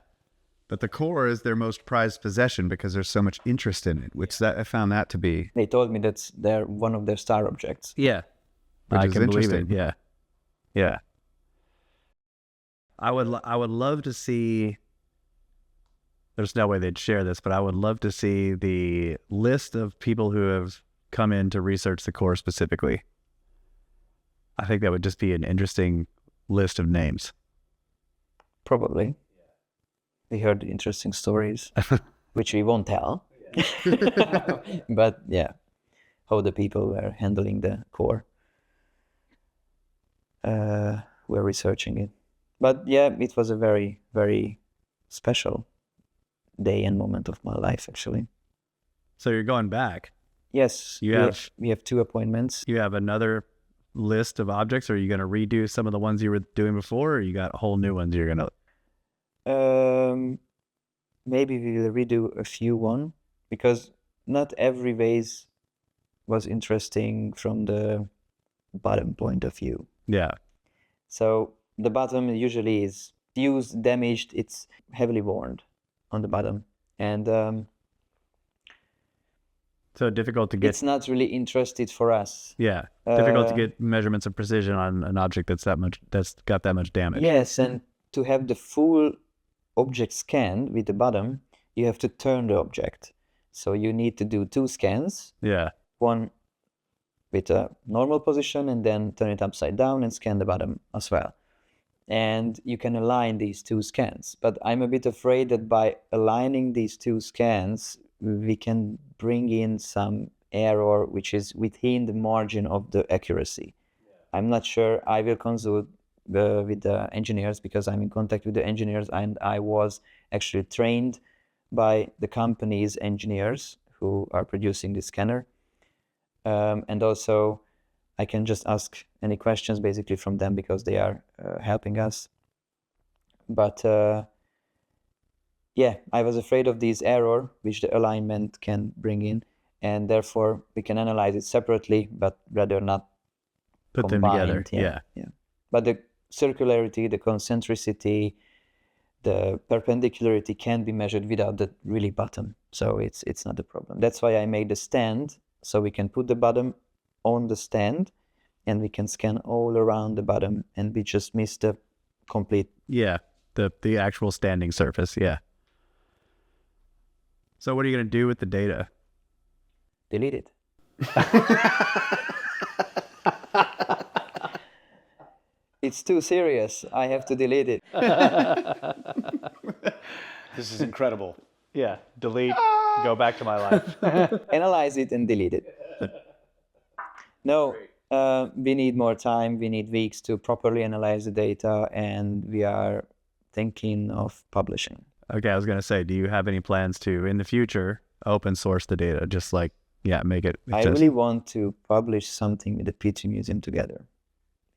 But the core is their most prized possession because there's so much interest in it, which I found that to be. They told me that's one of their star objects. Yeah. Which I is can believe it. interesting. Yeah. Yeah. I would love to see, there's no way they'd share this, but I would love to see the list of people who have come in to research the core specifically. I think that would just be an interesting list of names. Probably. We heard interesting stories, which we won't tell. But yeah, how the people were handling the core, were researching it. But yeah, it was a very, very special day and moment of my life, actually. So you're going back. Yes, we have 2 appointments. You have another list of objects, or are you going to redo some of the ones you were doing before, or you got whole new ones you're going to... Maybe we will redo a few one, because not every vase was interesting from the bottom point of view. Yeah. So the bottom usually is used, damaged, it's heavily worn on the bottom. And so difficult to get... It's not really interested for us. Yeah. Difficult to get measurements of precision on an object that's got that much damage. Yes, and to have the full object scanned with the bottom, you have to turn the object. So you need to do 2 scans. Yeah. One with a normal position and then turn it upside down and scan the bottom as well. And you can align these 2 scans. But I'm a bit afraid that by aligning these 2 scans, we can bring in some error which is within the margin of the accuracy. I'm not sure. I will consult with the engineers, because I'm in contact with the engineers, and I was actually trained by the company's engineers who are producing the scanner. And also I can just ask any questions basically from them, because they are helping us. But yeah, I was afraid of this error which the alignment can bring in, and therefore we can analyze it separately, but rather not Put them combined. together. Yeah. But the circularity, the concentricity, the perpendicularity can be measured without the really bottom. So it's not a problem. That's why I made the stand, so we can put the bottom on the stand and we can scan all around the bottom, and we just miss the complete... Yeah, the actual standing surface, yeah. So what are you going to do with the data? Delete it. It's too serious. I have to delete it. This is incredible. Yeah, delete, go back to my life. Analyze it and delete it. No, we need more time. We need weeks to properly analyze the data, and we are thinking of publishing. Okay, I was going to say, do you have any plans to, in the future, open source the data? Just like, yeah, make it... I really want to publish something with the Petrie Museum together,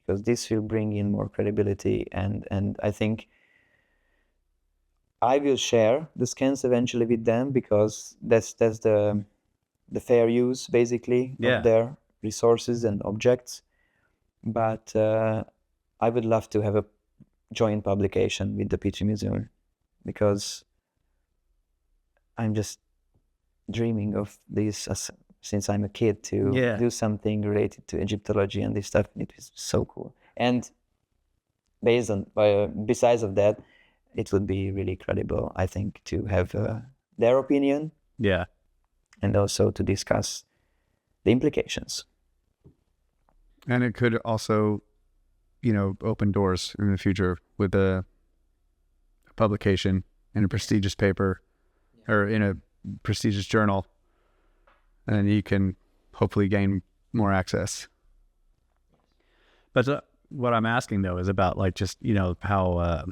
because this will bring in more credibility, and I think I will share the scans eventually with them, because that's the fair use basically of their resources and objects. But I would love to have a joint publication with the Petrie Museum, because I'm just dreaming of this since I'm a kid, to do something related to Egyptology and this stuff. It was so cool. And besides of that, it would be really credible, I think, to have their opinion. Yeah. And also to discuss the implications. And it could also, open doors in the future with a publication in a prestigious paper or in a prestigious journal. And you can hopefully gain more access. But what I'm asking, though, is about just, how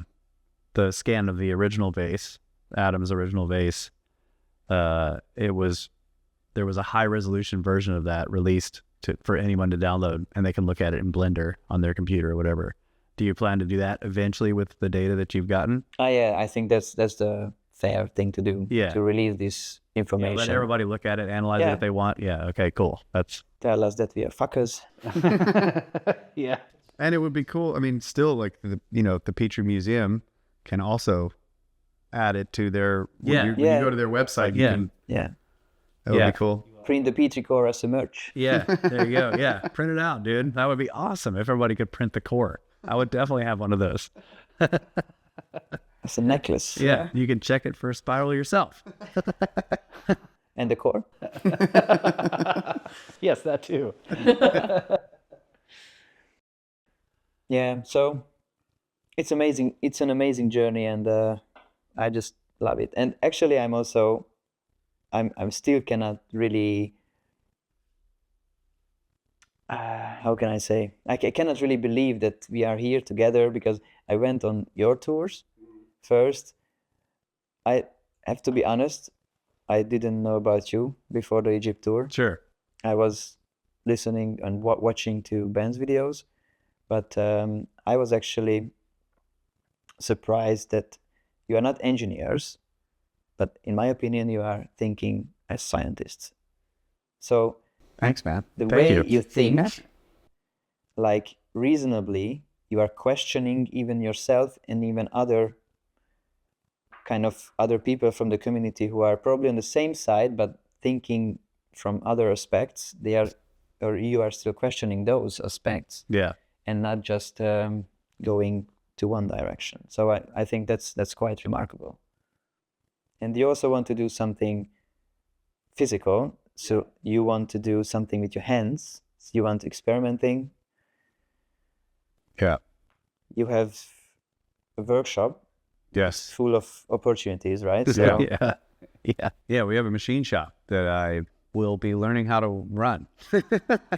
the scan of the original vase, Adam's original vase, there was a high resolution version of that released for anyone to download, and they can look at it in Blender on their computer or whatever. Do you plan to do that eventually with the data that you've gotten? Yeah, I think that's the fair thing to do. Yeah. To release this information. Let everybody look at it, analyze it if they want. Yeah. Okay. Cool. Tell us that we are fuckers. Yeah. And it would be cool. I mean, still, the Petrie Museum can also add it to their Yeah. when you go to their website. You Yeah. can, Yeah. that would Yeah. be cool. Print the Petrie core as a merch. Yeah, there you go. Yeah, print it out, dude. That would be awesome if everybody could print the core. I would definitely have one of those. As a necklace. Yeah, you can check it for a spiral yourself. And the core. Yes, that too. Yeah, so it's amazing. It's an amazing journey, and I just love it. And actually, I'm still cannot really. How can I say? I cannot really believe that we are here together, because I went on your tours first. I have to be honest. I didn't know about you before the Egypt tour. Sure. I was listening and watching to Ben's videos, but I was actually surprised that you are not engineers, but in my opinion, you are thinking as scientists. So Thanks, man. the Thank way you. you think, like reasonably, you are questioning even yourself and even other people from the community who are probably on the same side, but thinking from other aspects. You are still questioning those aspects Yeah. and not just going to one direction. So I think that's quite remarkable. And you also want to do something physical. So you want to do something with your hands. So you want experimenting. Yeah. You have a workshop Yes. full of opportunities, right? Yeah. Yeah. Yeah. Yeah. We have a machine shop that I will be learning how to run.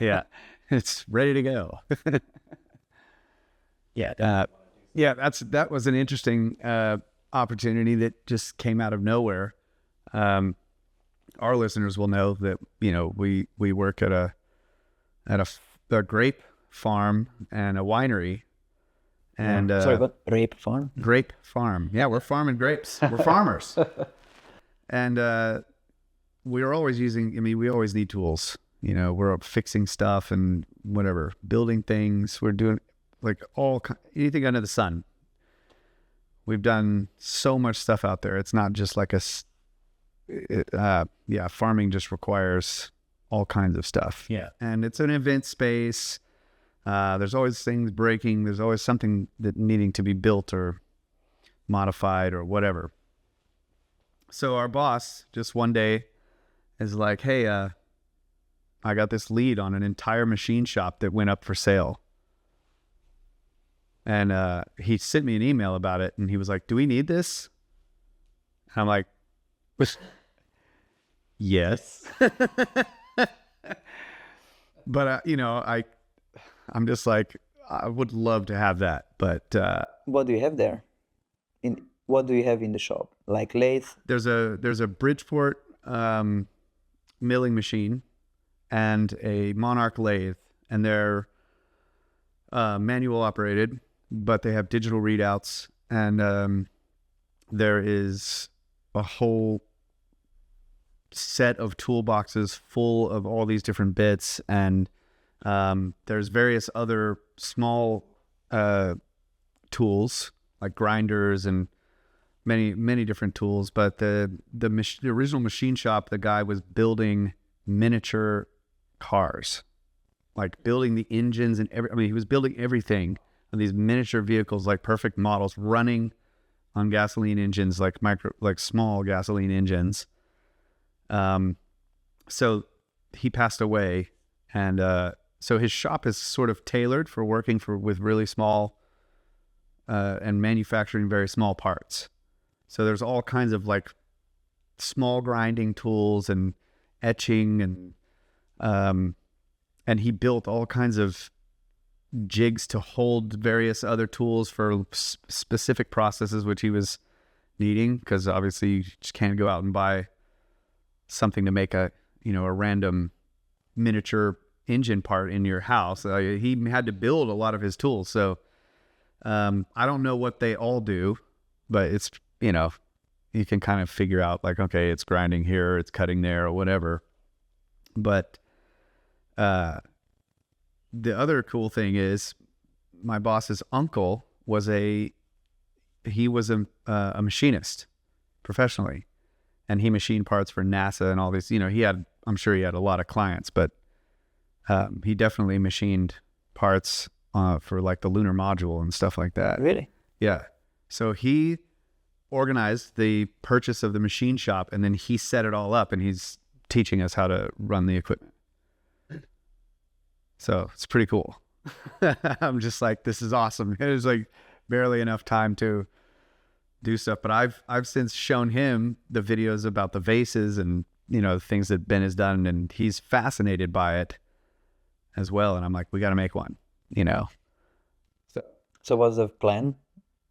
Yeah. It's ready to go. Yeah. Yeah, that was an interesting opportunity that just came out of nowhere. Our listeners will know that we work at a grape farm and a winery, and Sorry, what? Rape farm? grape farm. Yeah, we're farming grapes. We're farmers, and we're always using. I mean, we always need tools. We're fixing stuff and whatever, building things. We're doing like anything under the sun. We've done so much stuff out there. It's not just like farming just requires all kinds of stuff. Yeah. And it's an event space. There's always things breaking. There's always something that needing to be built or modified or whatever. So our boss just one day is like, hey, I got this lead on an entire machine shop that went up for sale. And he sent me an email about it, and he was like, do we need this? And I'm like, yes. But, I'm just like, I would love to have that. But What do you have there? What do you have in the shop? Like lathe? there's a Bridgeport milling machine and a Monarch lathe, and they're manual operated, but they have digital readouts, and there is a whole set of toolboxes full of all these different bits, and there's various other small tools like grinders and many different tools. But the original machine shop, the guy was building miniature cars, like building the engines and he was building everything on these miniature vehicles, like perfect models running on gasoline engines, like small gasoline engines. So he passed away, and so his shop is sort of tailored for working with really small and manufacturing very small parts. So there's all kinds of like small grinding tools and etching, and he built all kinds of jigs to hold various other tools for specific processes which he was needing, because obviously you just can't go out and buy something to make a random miniature engine part in your house. He had to build a lot of his tools. So I don't know what they all do, but it's you can kind of figure out like, okay, it's grinding here, it's cutting there, or whatever. But the other cool thing is my boss's uncle was a machinist. professionally, and he machined parts for NASA and all these. I'm sure he had a lot of clients, but he definitely machined parts for like the lunar module and stuff like that. Really? Yeah. So he organized the purchase of the machine shop, and then he set it all up, and he's teaching us how to run the equipment. So it's pretty cool. I'm just like, this is awesome. It was like barely enough time to do stuff, but I've since shown him the videos about the vases and the things that Ben has done, and he's fascinated by it as well. And I'm like, we got to make one. So what's the plan?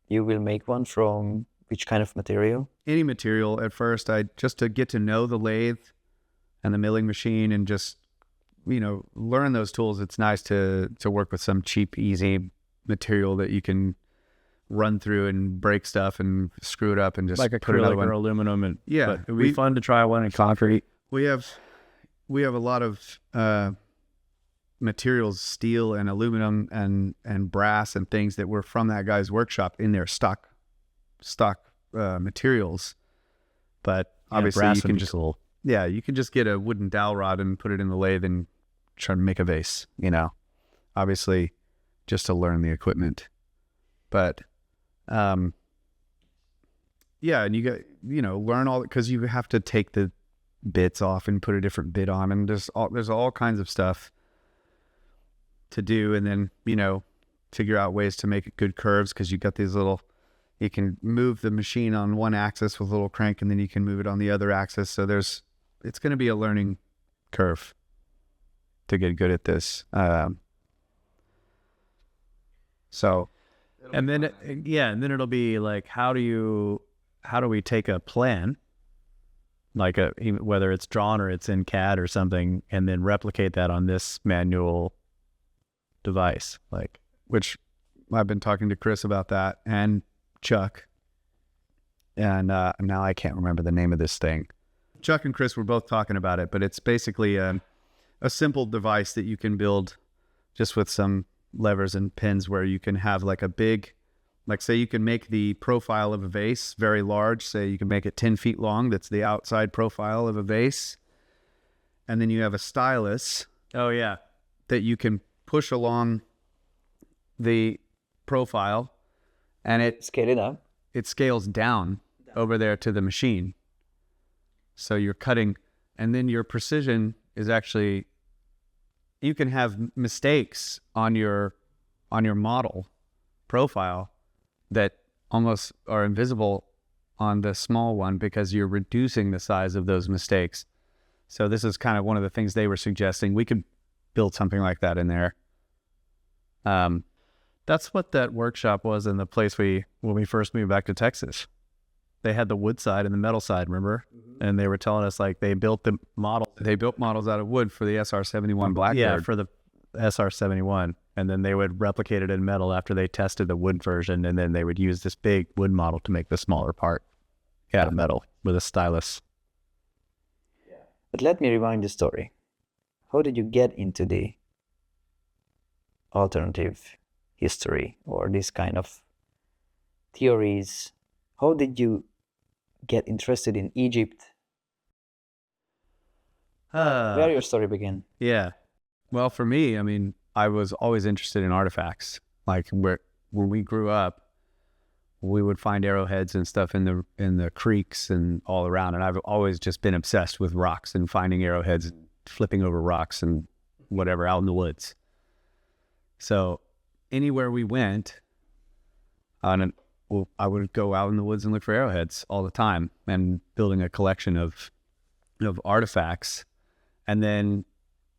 You will make one from which kind of material? Any material at first. Just to get to know the lathe and the milling machine and just learn those tools. It's nice to work with some cheap, easy material that you can run through and break stuff and screw it up and just like put another acrylic one. or aluminum. And Yeah, but it'd be fun to try one in concrete. We have a lot of materials, steel and aluminum and brass and things that were from that guy's workshop in their stock materials. But obviously you can just cool. Yeah, you can just get a wooden dowel rod and put it in the lathe and try to make a vase, obviously just to learn the equipment. But, yeah, and you get, learn all, because you have to take the bits off and put a different bit on, and there's all kinds of stuff to do, and then, figure out ways to make it good curves, because you got these you can move the machine on one axis with a little crank, and then you can move it on the other axis. So it's going to be a learning curve to get good at this. And then it'll be like, how do we take a plan, like whether it's drawn or it's in CAD or something, and then replicate that on this manual device, which I've been talking to Chris about that, and Chuck, and now I can't remember the name of this thing. Chuck and Chris were both talking about it, but it's basically a simple device that you can build just with some levers and pins, where you can have like a big, say you can make the profile of a vase very large. Say you can make it 10 feet long. That's the outside profile of a vase. And then you have a stylus. Oh yeah. That you can push along the profile, and Scale it up. it scales down over there to the machine. So you're cutting, and then your precision is actually, you can have mistakes on your model profile that almost are invisible on the small one, because you're reducing the size of those mistakes. So this is kind of one of the things they were suggesting. We could build something like that in there. That's what that workshop was in the place when we first moved back to Texas. They had the wood side and the metal side, remember? Mm-hmm. And they were telling us they built the model. They built models out of wood for the SR-71 Blackbird. Yeah, for the SR-71. And then they would replicate it in metal after they tested the wood version, and then they would use this big wood model to make the smaller part out of metal with a stylus. But let me rewind the story. How did you get into the alternative history or this kind of theories? How did you get interested in Egypt? Where your story began? Yeah. Well, for me, I was always interested in artifacts. When we grew up, we would find arrowheads and stuff in the creeks and all around. And I've always just been obsessed with rocks and finding arrowheads, flipping over rocks and whatever out in the woods. So anywhere we went, I would go out in the woods and look for arrowheads all the time, and building a collection of artifacts. And then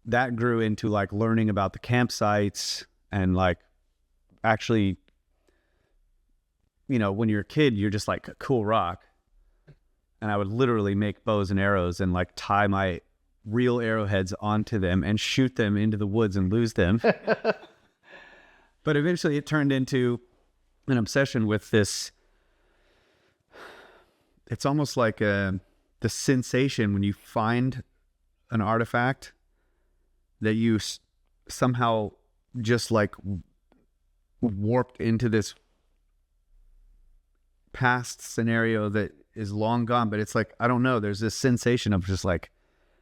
that grew into learning about the campsites and actually, when you're a kid, you're just a cool rock. And I would literally make bows and arrows and tie my real arrowheads onto them and shoot them into the woods and lose them. But eventually it turned into an obsession with this. It's almost like the sensation when you find an artifact that you somehow just warped into this past scenario that is long gone, but it's like, I don't know, there's this sensation of just like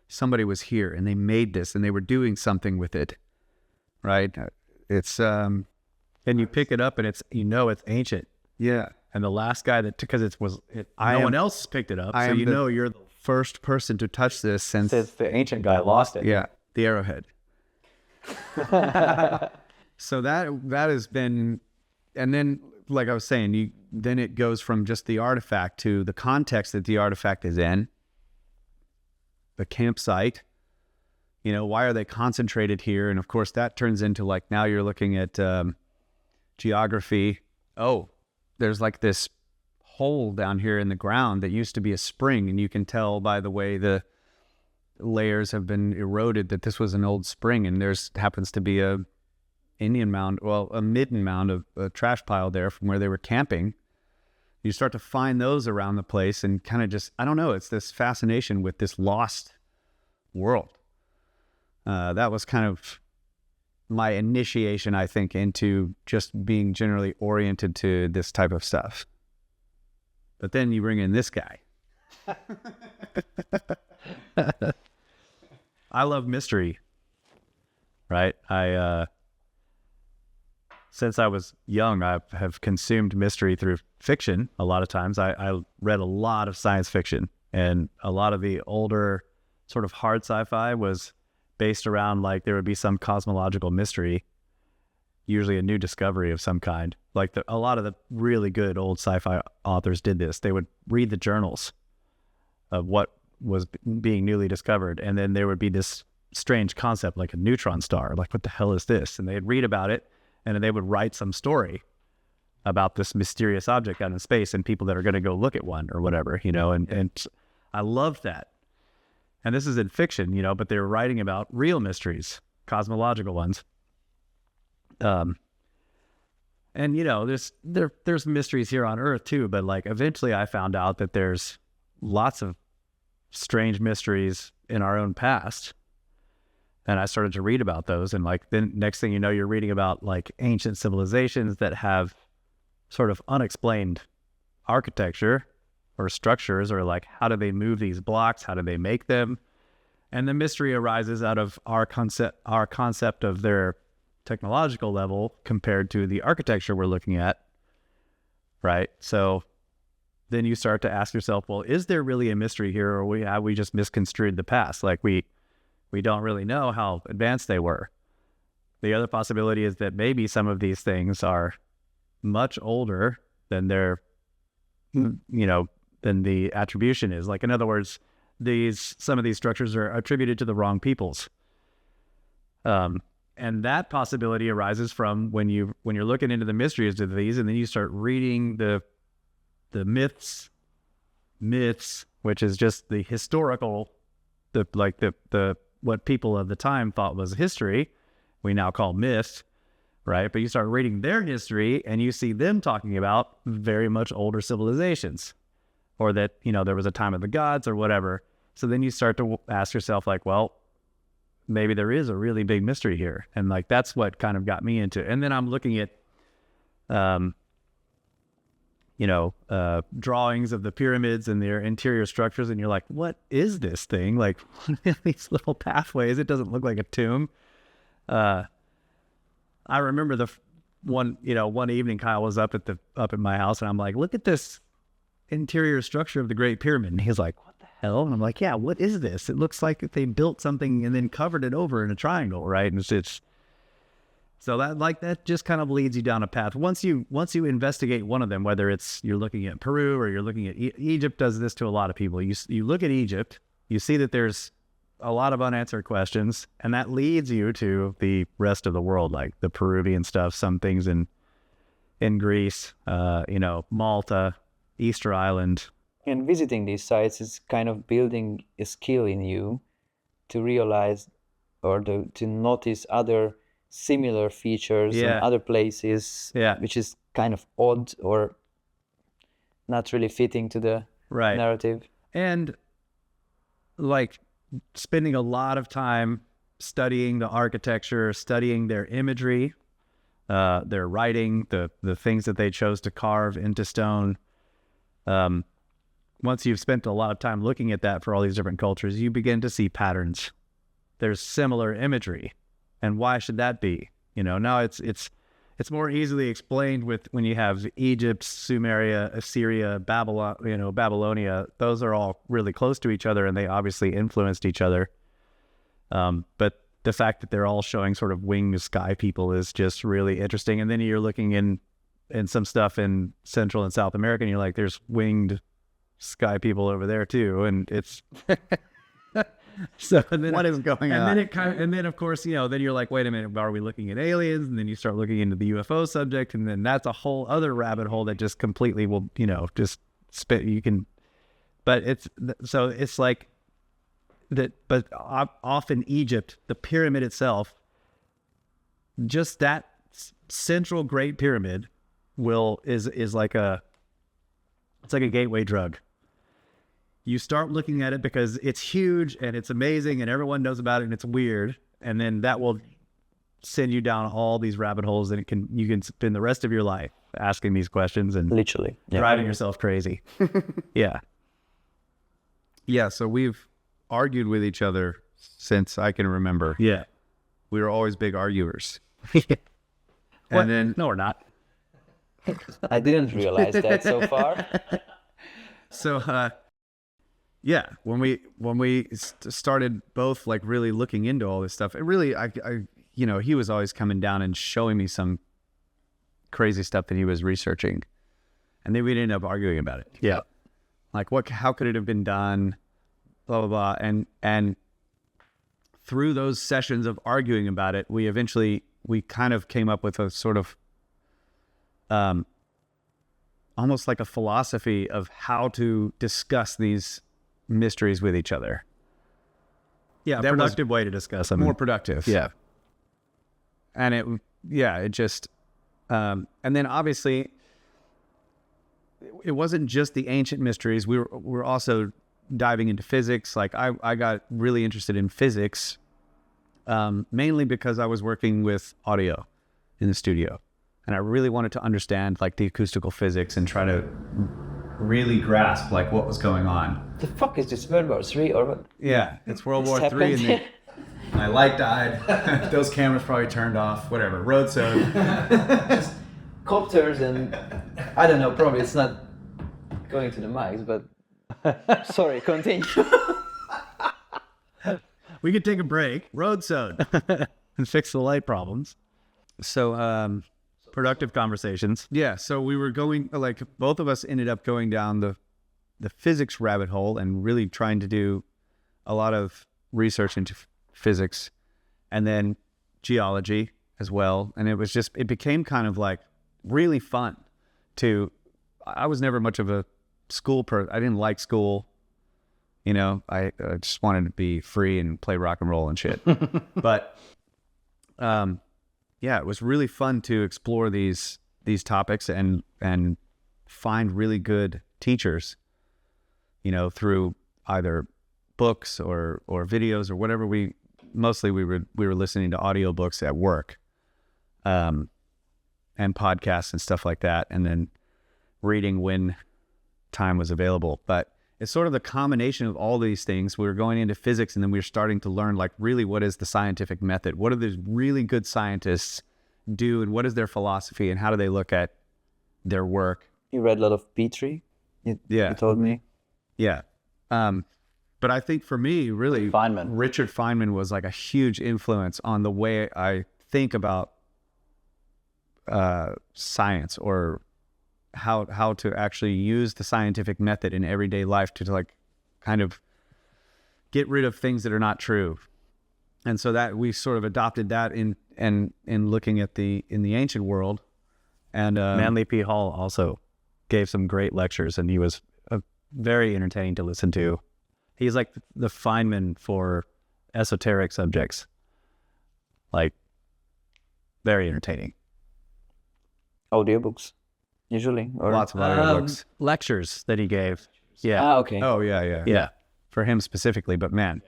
somebody was here and they made this and they were doing something with it, right? It's And you pick it up and it's ancient. yeah. And the last guy that, because I no am- one else picked it up, I so am you the- know you're the First person to touch this since the ancient guy lost it. yeah, the arrowhead. So that has been, and then like I was saying, then it goes from just the artifact to the context that the artifact is in, the campsite. Why are they concentrated here? And of course that turns into like, now you're looking at geography. Oh, there's like this hole down here in the ground that used to be a spring, and you can tell by the way the layers have been eroded that this was an old spring, and there's happens to be a Indian mound, well, a midden mound of a trash pile there from where they were camping. You start to find those around the place and kind of just, I don't know, it's this fascination with this lost world. That was kind of my initiation, I think, into just being generally oriented to this type of stuff. But then you bring in this guy. I love mystery, right? Since I was young, I have consumed mystery through fiction a lot of times. I read a lot of science fiction, and a lot of the older sort of hard sci-fi was based around like there would be some cosmological mystery, usually a new discovery of some kind. Like a lot of the really good old sci-fi authors did this. They would read the journals of what was being newly discovered, and then there would be this strange concept like a neutron star. Like, what the hell is this? And they'd read about it, and then they would write some story about this mysterious object out in space and people that are going to go look at one or whatever, and I loved that. And this is in fiction, but they're writing about real mysteries, cosmological ones. And there's mysteries here on Earth too, but like eventually I found out that there's lots of strange mysteries in our own past. And I started to read about those, and like then next thing you know, you're reading about like ancient civilizations that have sort of unexplained architecture or structures, or like how do they move these blocks? How do they make them? And the mystery arises out of our concept of their technological level compared to the architecture we're looking at, right? So then you start to ask yourself, well, is there really a mystery here, or have we just misconstrued the past? Like we don't really know how advanced they were. The other possibility is that maybe some of these things are much older than than the attribution is. Like, in other words, some of these structures are attributed to the wrong peoples. And that possibility arises from when you're looking into the mysteries of these, and then you start reading the myths, which is just the historical, the what people of the time thought was history, we now call myths, right? But you start reading their history, and you see them talking about very much older civilizations, or that there was a time of the gods or whatever. So then you start to ask yourself, like, well, maybe there is a really big mystery here. And like, that's what kind of got me into it. And then I'm looking at, drawings of the pyramids and their interior structures. And you're like, what is this thing? Like, these little pathways, it doesn't look like a tomb. I remember one evening Kyle was up at my house, and I'm like, look at this interior structure of the Great Pyramid. And he's like, what the hell? And I'm like, yeah, what is this? It looks like they built something and then covered it over in a triangle, right? And it's so that just kind of leads you down a path. Once you investigate one of them, whether it's you're looking at Peru or you're looking at Egypt, does this to a lot of people. You look at Egypt, you see that there's a lot of unanswered questions, and that leads you to the rest of the world, like the Peruvian stuff, some things in Greece, Malta, Easter Island. And visiting these sites is kind of building a skill in you to realize or to notice other similar features in other places, which is kind of odd or not really fitting to the narrative. And like spending a lot of time studying the architecture, studying their imagery, their writing, the things that they chose to carve into stone. once you've spent a lot of time looking at that for all these different cultures, you begin to see patterns. There's similar imagery. And why should that be? Now it's more easily explained with when you have Egypt, Sumeria, Assyria, Babylon, Babylonia. Those are all really close to each other, and they obviously influenced each other. But the fact that they're all showing sort of winged sky people is just really interesting. And then you're looking in some stuff in Central and South America, and you're like, there's winged sky people over there too, and it's so. And then, what is going on? And then of course, then you're like, wait a minute, are we looking at aliens? And then you start looking into the UFO subject, and then that's a whole other rabbit hole that just completely will, just spit. You can, but it's like that. But off in Egypt, the pyramid itself, just that central Great Pyramid, is like it's like a gateway drug. You start looking at it because it's huge and it's amazing and everyone knows about it and it's weird, and then that will send you down all these rabbit holes, and you can spend the rest of your life asking these questions and Literally. Yeah. driving yourself crazy. Yeah. Yeah, so we've argued with each other since I can remember. Yeah. We were always big arguers. What? And then No, we're not. I didn't realize that so far. So, yeah, when we started both like really looking into all this stuff, it really, I he was always coming down and showing me some crazy stuff that he was researching, and then we'd end up arguing about it. Yeah. Like how could it have been done, blah, blah, blah. And through those sessions of arguing about it, we kind of came up with a sort of, almost like a philosophy of how to discuss these mysteries with each other. Yeah. That was Productive way to discuss them. more productive. Yeah. And it just, and then obviously it wasn't just the ancient mysteries. We're also diving into physics. Like I got really interested in physics, mainly because I was working with audio in the studio, and I really wanted to understand like the acoustical physics and try to really grasp like what was going on. The fuck is this, World War III or what? Yeah, it's World War What's III, and happened? then my light died. Those cameras probably turned off. Whatever. Road sewed. Copters and I don't know, probably it's not going to the mics, but sorry, continue. We could take a break. Road sewed. And fix the light problems. So, Productive conversations. yeah, so we were going, like, both of us ended up going down the physics rabbit hole and really trying to do a lot of research into physics, and then geology as well. And it became kind of like really fun I was never much of a school person. I didn't like school. I just wanted to be free and play rock and roll and shit. But, yeah, it was really fun to explore these topics and find really good teachers, through either books or videos or whatever. Mostly we were listening to audiobooks at work, and podcasts and stuff like that, and then reading when time was available. But it's sort of the combination of all these things. We were going into physics, and then we were starting to learn like really what is the scientific method? What do these really good scientists do, and what is their philosophy, and how do they look at their work? You read a lot of Petrie, you told me. Yeah. But I think for me, really, Feynman. Richard Feynman was like a huge influence on the way I think about science, or how to actually use the scientific method in everyday life to like kind of get rid of things that are not true. And so that we sort of adopted that in looking at in the ancient world. And Manly P. Hall also gave some great lectures, and he was very entertaining to listen to. He's like the Feynman for esoteric subjects. Like, very entertaining. Audiobooks, usually, or lots of audiobooks. Lectures that he gave. Yeah. Ah, okay. Oh yeah. Yeah. For him specifically, but man,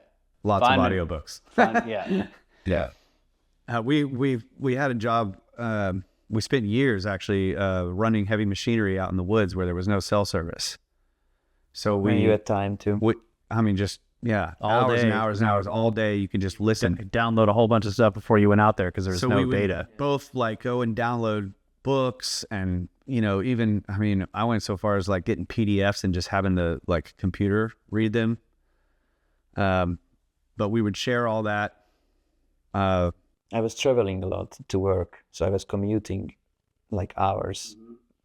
lots Feynman. of audiobooks. Yeah. Yeah. We had a job. We spent years actually running heavy machinery out in the woods where there was no cell service. So when you had time to. I mean, just All hours day. and hours and hours, all day. You can just listen. Download a whole bunch of stuff before you went out there because there's So no we would data. both like go and download books, and even I went so far as like getting PDFs and just having the like computer read them. But we would share all that. I was traveling a lot to work, so I was commuting like hours.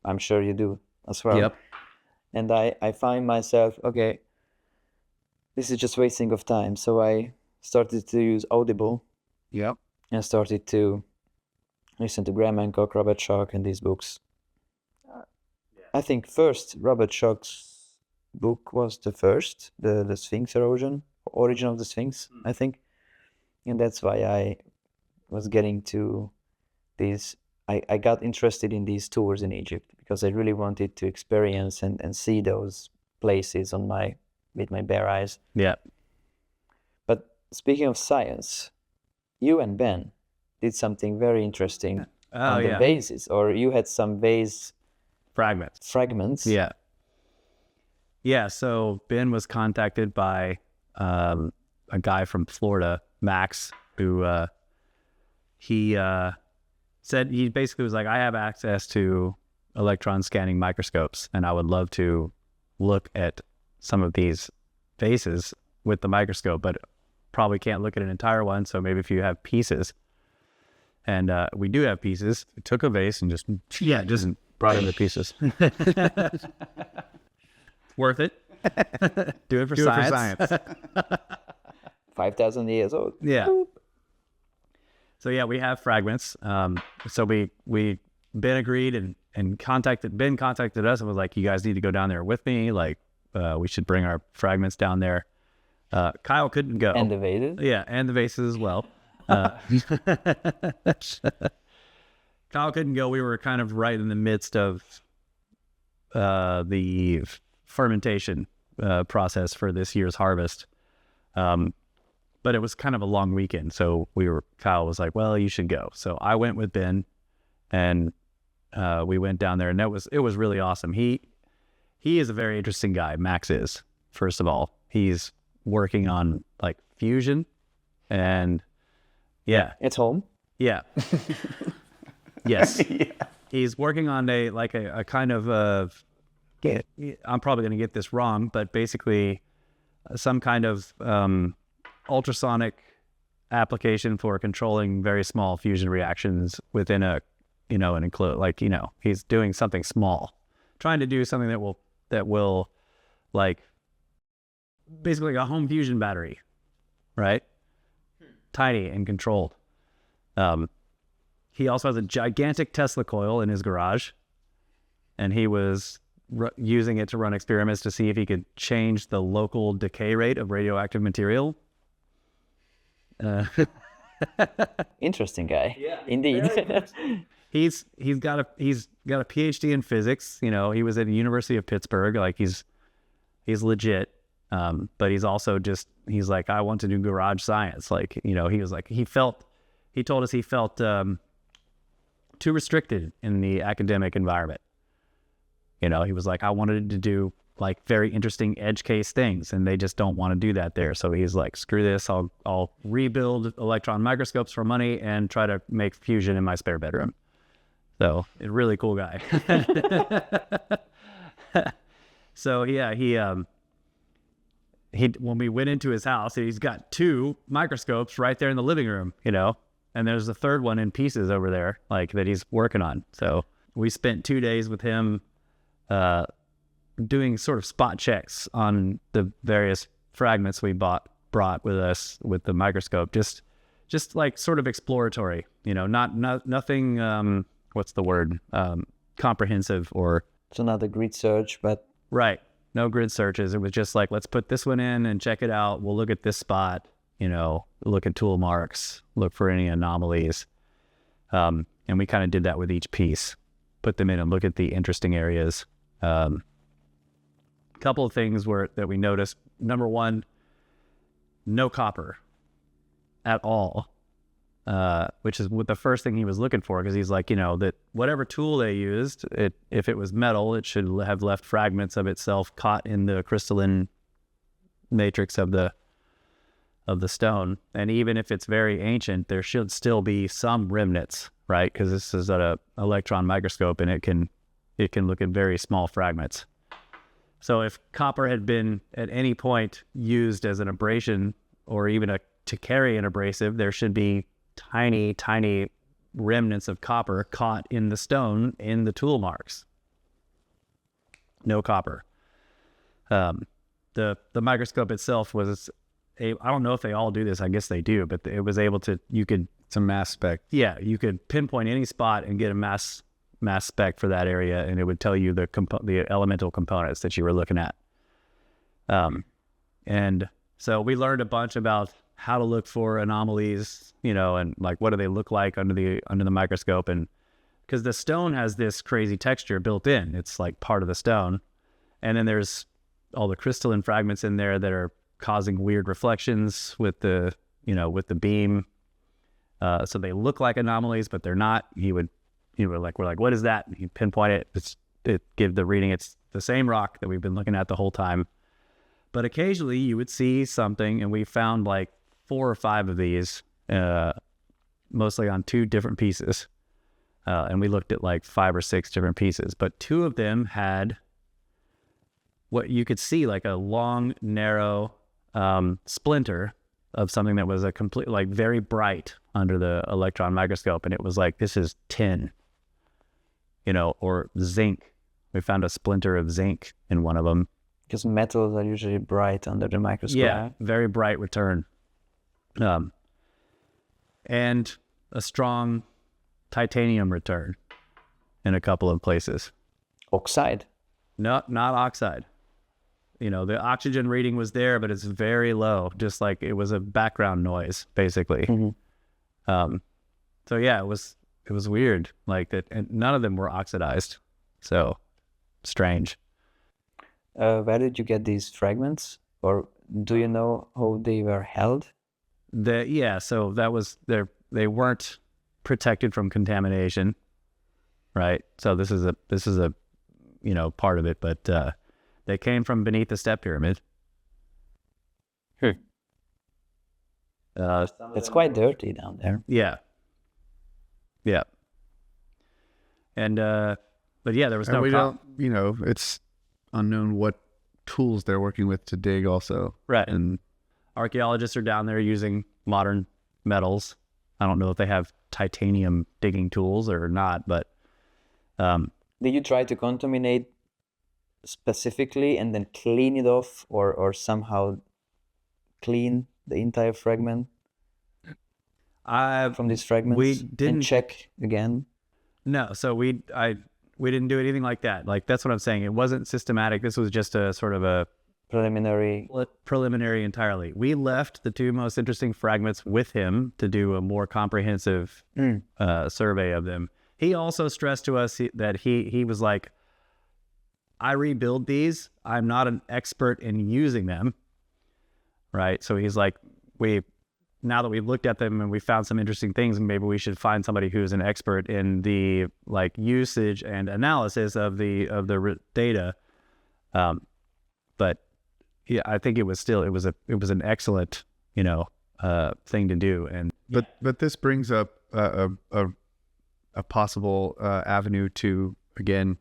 I'm sure you do as well. Yep. And I find myself, okay, this is just wasting of time. So I started to use Audible Yep. and started to listen to Graham Hancock, Robert Schoch, and these books. I think first Robert Schoch's book was the first, the Sphinx Origin of the Sphinx, I think. And that's why I was getting to these. I got interested in these tours in Egypt because I really wanted to experience and see those places with my bare eyes. Yeah. But speaking of science, you and Ben did something very interesting on the vases, or you had some vase fragments. Yeah. Yeah. So Ben was contacted by a guy from Florida, Max, who he said, he basically was like, I have access to electron scanning microscopes, and I would love to look at some of these vases with the microscope, but probably can't look at an entire one. So maybe if you have pieces, and we do have pieces. We took a vase and just brought in the pieces. Worth it. Do it for science. 5,000 years old. Yeah. So yeah, we have fragments. So Ben agreed and Ben contacted us and was like, you guys need to go down there with me. Like, we should bring our fragments down there. Kyle couldn't go. And the vases? Yeah, and the vases as well. Kyle couldn't go. We were kind of right in the midst of the fermentation process for this year's harvest. But it was kind of a long weekend, so Kyle was like, well, you should go. So I went with Ben, and we went down there, and it was really awesome. He is a very interesting guy. Max is, first of all. He's working on like fusion, and At home? Yeah. Yes. Yeah. He's working on a kind of I'm probably going to get this wrong, but basically some kind of ultrasonic application for controlling very small fusion reactions within an enclosed, he's doing something small, trying to do something that will like basically a home fusion battery, right? Tiny and controlled. He also has a gigantic Tesla coil in his garage, and he was using it to run experiments to see if he could change the local decay rate of radioactive material. Interesting guy. Yeah, indeed. He's got a PhD in physics. He was at the University of Pittsburgh. Like he's legit. But he's also he's like, I want to do garage science. Like, he was like, he told us he felt too restricted in the academic environment. He was like, I wanted to do like very interesting edge case things, and they just don't want to do that there. So he's like, screw this. I'll rebuild electron microscopes for money and try to make fusion in my spare bedroom. So a really cool guy. So yeah, he when we went into his house, he's got 2 microscopes right there in the living room, and there's a third one in pieces over there, like that he's working on. So we spent 2 days with him, doing sort of spot checks on the various fragments we brought with us with the microscope, just like sort of exploratory, nothing, what's the word? Comprehensive or. So not a grid search, but. Right. No grid searches. It was just like, let's put this one in and check it out. We'll look at this spot, look at tool marks, look for any anomalies. And we kind of did that with each piece, put them in and look at the interesting areas. Couple of things that we noticed. Number one, no copper at all which is what the first thing he was looking for, because he's like, that whatever tool they used, if it was metal, it should have left fragments of itself caught in the crystalline matrix of the stone. And even if it's very ancient, there should still be some remnants, right? Because this is at a electron microscope, and it can look at very small fragments. So if copper had been at any point used as an abrasion or even to carry an abrasive, there should be tiny, tiny remnants of copper caught in the stone in the tool marks. No copper. The microscope itself was I don't know if they all do this. I guess they do, but it was able to. It's a mass spec. Yeah, you could pinpoint any spot and get a mass spec for that area, and it would tell you the elemental components that you were looking at. And so we learned a bunch about how to look for anomalies, and like what do they look like under the microscope, and because the stone has this crazy texture built in, it's like part of the stone, and then there's all the crystalline fragments in there that are causing weird reflections with the beam, so they look like anomalies, but they're not. We're like, what is that? And he'd pinpoint it. It give the reading. It's the same rock that we've been looking at the whole time. But occasionally you would see something, and we found like 4 or 5 of these, mostly on 2 different pieces. And we looked at like 5 or 6 different pieces, but 2 of them had what you could see like a long, narrow splinter of something that was a complete, like very bright under the electron microscope. And it was like, this is tin, or zinc. We found a splinter of zinc in one of them. Because metals are usually bright under the microscope. Yeah, very bright return. And a strong titanium return in a couple of places. Oxide? No, not oxide. The oxygen reading was there, but it's very low, just like it was a background noise, basically. Mm-hmm. So yeah, it was weird, like that, and none of them were oxidized. So strange. Where did you get these fragments, or do you know how they were held? So that was they weren't protected from contamination, right? So this is a part of it, but they came from beneath the step pyramid. It's quite dirty down there. Yeah. And but yeah, there was no. We don't, it's unknown what tools they're working with to dig also. Right. And archaeologists are down there using modern metals. I don't know if they have titanium digging tools or not, but did you try to contaminate specifically and then clean it off, or somehow clean the entire fragment from these fragments? We didn't and check again. No, so we didn't do anything like that. Like, that's what I'm saying. It wasn't systematic. This was just a sort of a preliminary entirely. We left the 2 most interesting fragments with him to do a more comprehensive survey of them. He also stressed to us that he was like, I rebuild these. I'm not an expert in using them, right? So he's like, now that we've looked at them and we found some interesting things, maybe we should find somebody who's an expert in the like usage and analysis of the data. But yeah, I think it was an excellent, thing to do. And but this brings up a possible avenue to again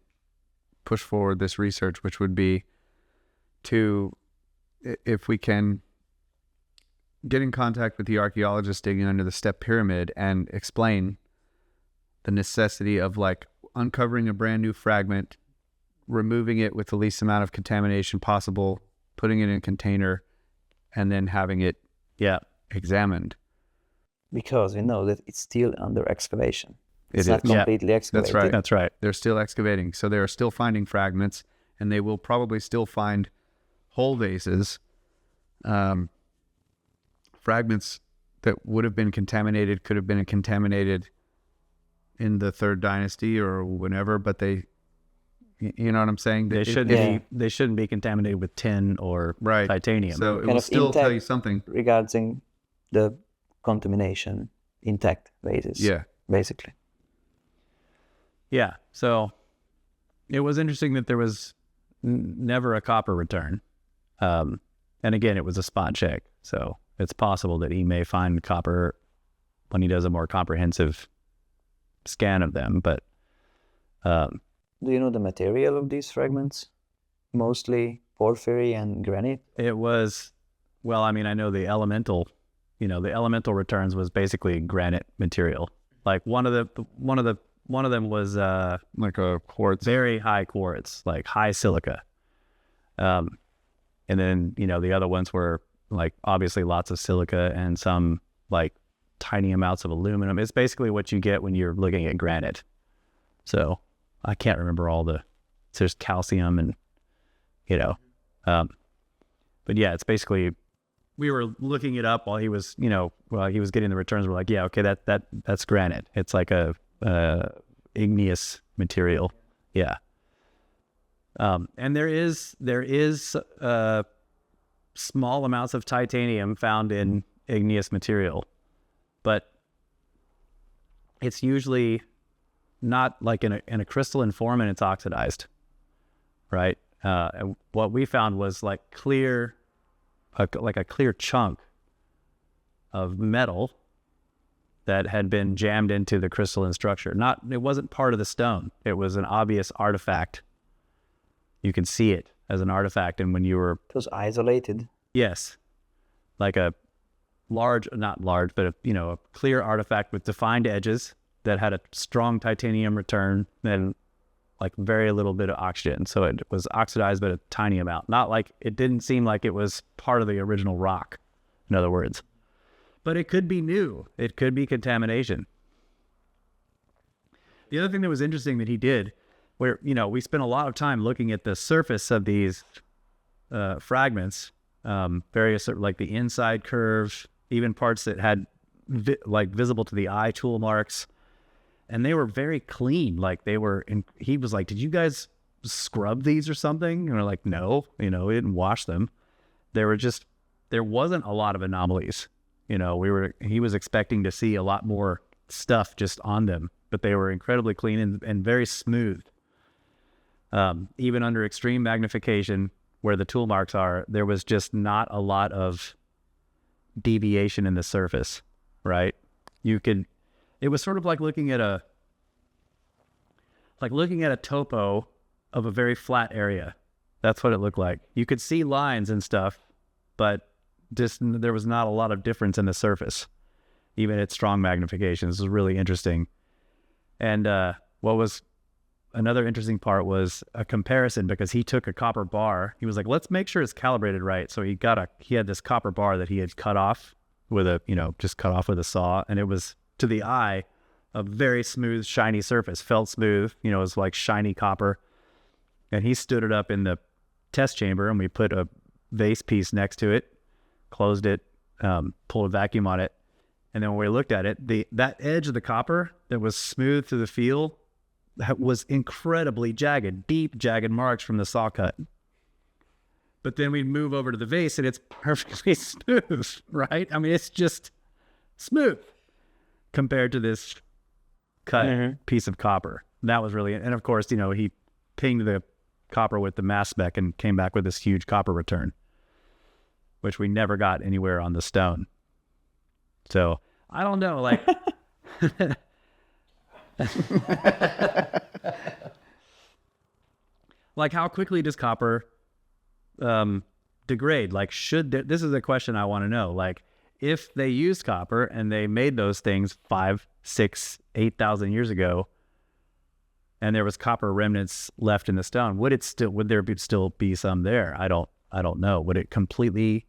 push forward this research, which would be to, if we can get in contact with the archaeologists digging under the step pyramid and explain the necessity of like uncovering a brand new fragment, removing it with the least amount of contamination possible, putting it in a container, and then having it examined. Because we know that it's still under excavation. It's not completely excavated. That's right. They're still excavating. So they are still finding fragments, and they will probably still find whole vases, fragments that would have been contaminated, could have been contaminated in the 3rd dynasty or whenever, but they, you know what I'm saying? They shouldn't be contaminated with tin or titanium. So it will still tell you something regarding the contamination. intact vases. Yeah. Basically. Yeah. So it was interesting that there was never a copper return. And again, it was a spot check. So it's possible that he may find copper when he does a more comprehensive scan of them. But do you know the material of these fragments? Mostly porphyry and granite. it was, well, I mean, I know the elemental returns was basically granite material. Like one of them was Like a quartz. very high quartz, like high silica. And then, the other ones were like obviously lots of silica and some like tiny amounts of aluminum. It's basically what you get when you're looking at granite. So I can't remember there's calcium and, but yeah, it's basically, we were looking it up while he was getting the returns. We're like, yeah, okay, that's granite. It's like a igneous material. Yeah. And there is small amounts of titanium found in igneous material, but it's usually not like in a crystalline form, and it's oxidized, right? And what we found was like a clear chunk of metal that had been jammed into the crystalline structure. It wasn't part of the stone. It was an obvious artifact. You can see it as an artifact, and when you were... It was isolated. Yes. Like a not large, but a clear artifact with defined edges that had a strong titanium return and like very little bit of oxygen. So it was oxidized, but a tiny amount. Not like, it didn't seem like it was part of the original rock, in other words. But it could be new. It could be contamination. The other thing that was interesting that he did, where, we spent a lot of time looking at the surface of these fragments, various, like the inside curves, even parts that had visible to the eye tool marks. And they were very clean. Like he was like, did you guys scrub these or something? And we're like, no, we didn't wash them. There wasn't a lot of anomalies. He was expecting to see a lot more stuff just on them, but they were incredibly clean and very smooth. Even under extreme magnification, where the tool marks are, there was just not a lot of deviation in the surface, right? It was sort of like looking at a topo of a very flat area. That's what it looked like. You could see lines and stuff, but just there was not a lot of difference in the surface, even at strong magnification. This was really interesting. And what was another interesting part was a comparison, because he took a copper bar. He was like, let's make sure it's calibrated right. So he had this copper bar that he had cut off with a saw, and it was, to the eye, a very smooth, shiny surface. Felt smooth, it was like shiny copper. And he stood it up in the test chamber, and we put a vase piece next to it, closed it, pulled a vacuum on it. And then when we looked at it, that edge of the copper that was smooth through the feel was incredibly jagged, deep jagged marks from the saw cut. But then we move over to the vase, and it's perfectly smooth, right? I mean, it's just smooth compared to this cut piece of copper. That was really, and of course, he pinged the copper with the mass spec and came back with this huge copper return, which we never got anywhere on the stone. So I don't know, like, like how quickly does copper degrade? Like, this is a question I want to know. Like, if they used copper and they made those things 5, 6, 8,000 years ago, and there was copper remnants left in the stone, would there still be some there? I don't know. Would it completely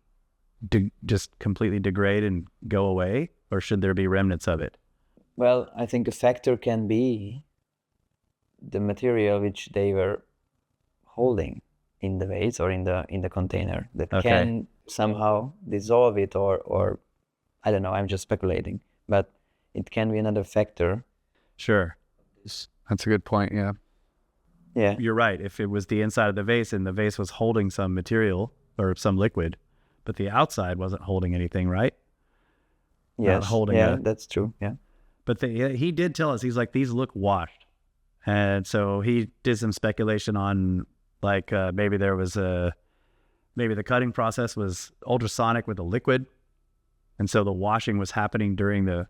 degrade and go away, or should there be remnants of it? Well, I think a factor can be the material which they were holding in the vase or in the container that can somehow dissolve it, or I don't know, I'm just speculating, but it can be another factor. Sure. That's a good point, yeah. Yeah. You're right. If it was the inside of the vase and the vase was holding some material or some liquid, but the outside wasn't holding anything, right? Yes. holding Yeah, a. that's true. Yeah. But he did tell us, he's like, these look washed. And so he did some speculation on like maybe the cutting process was ultrasonic with a liquid. And so the washing was happening during the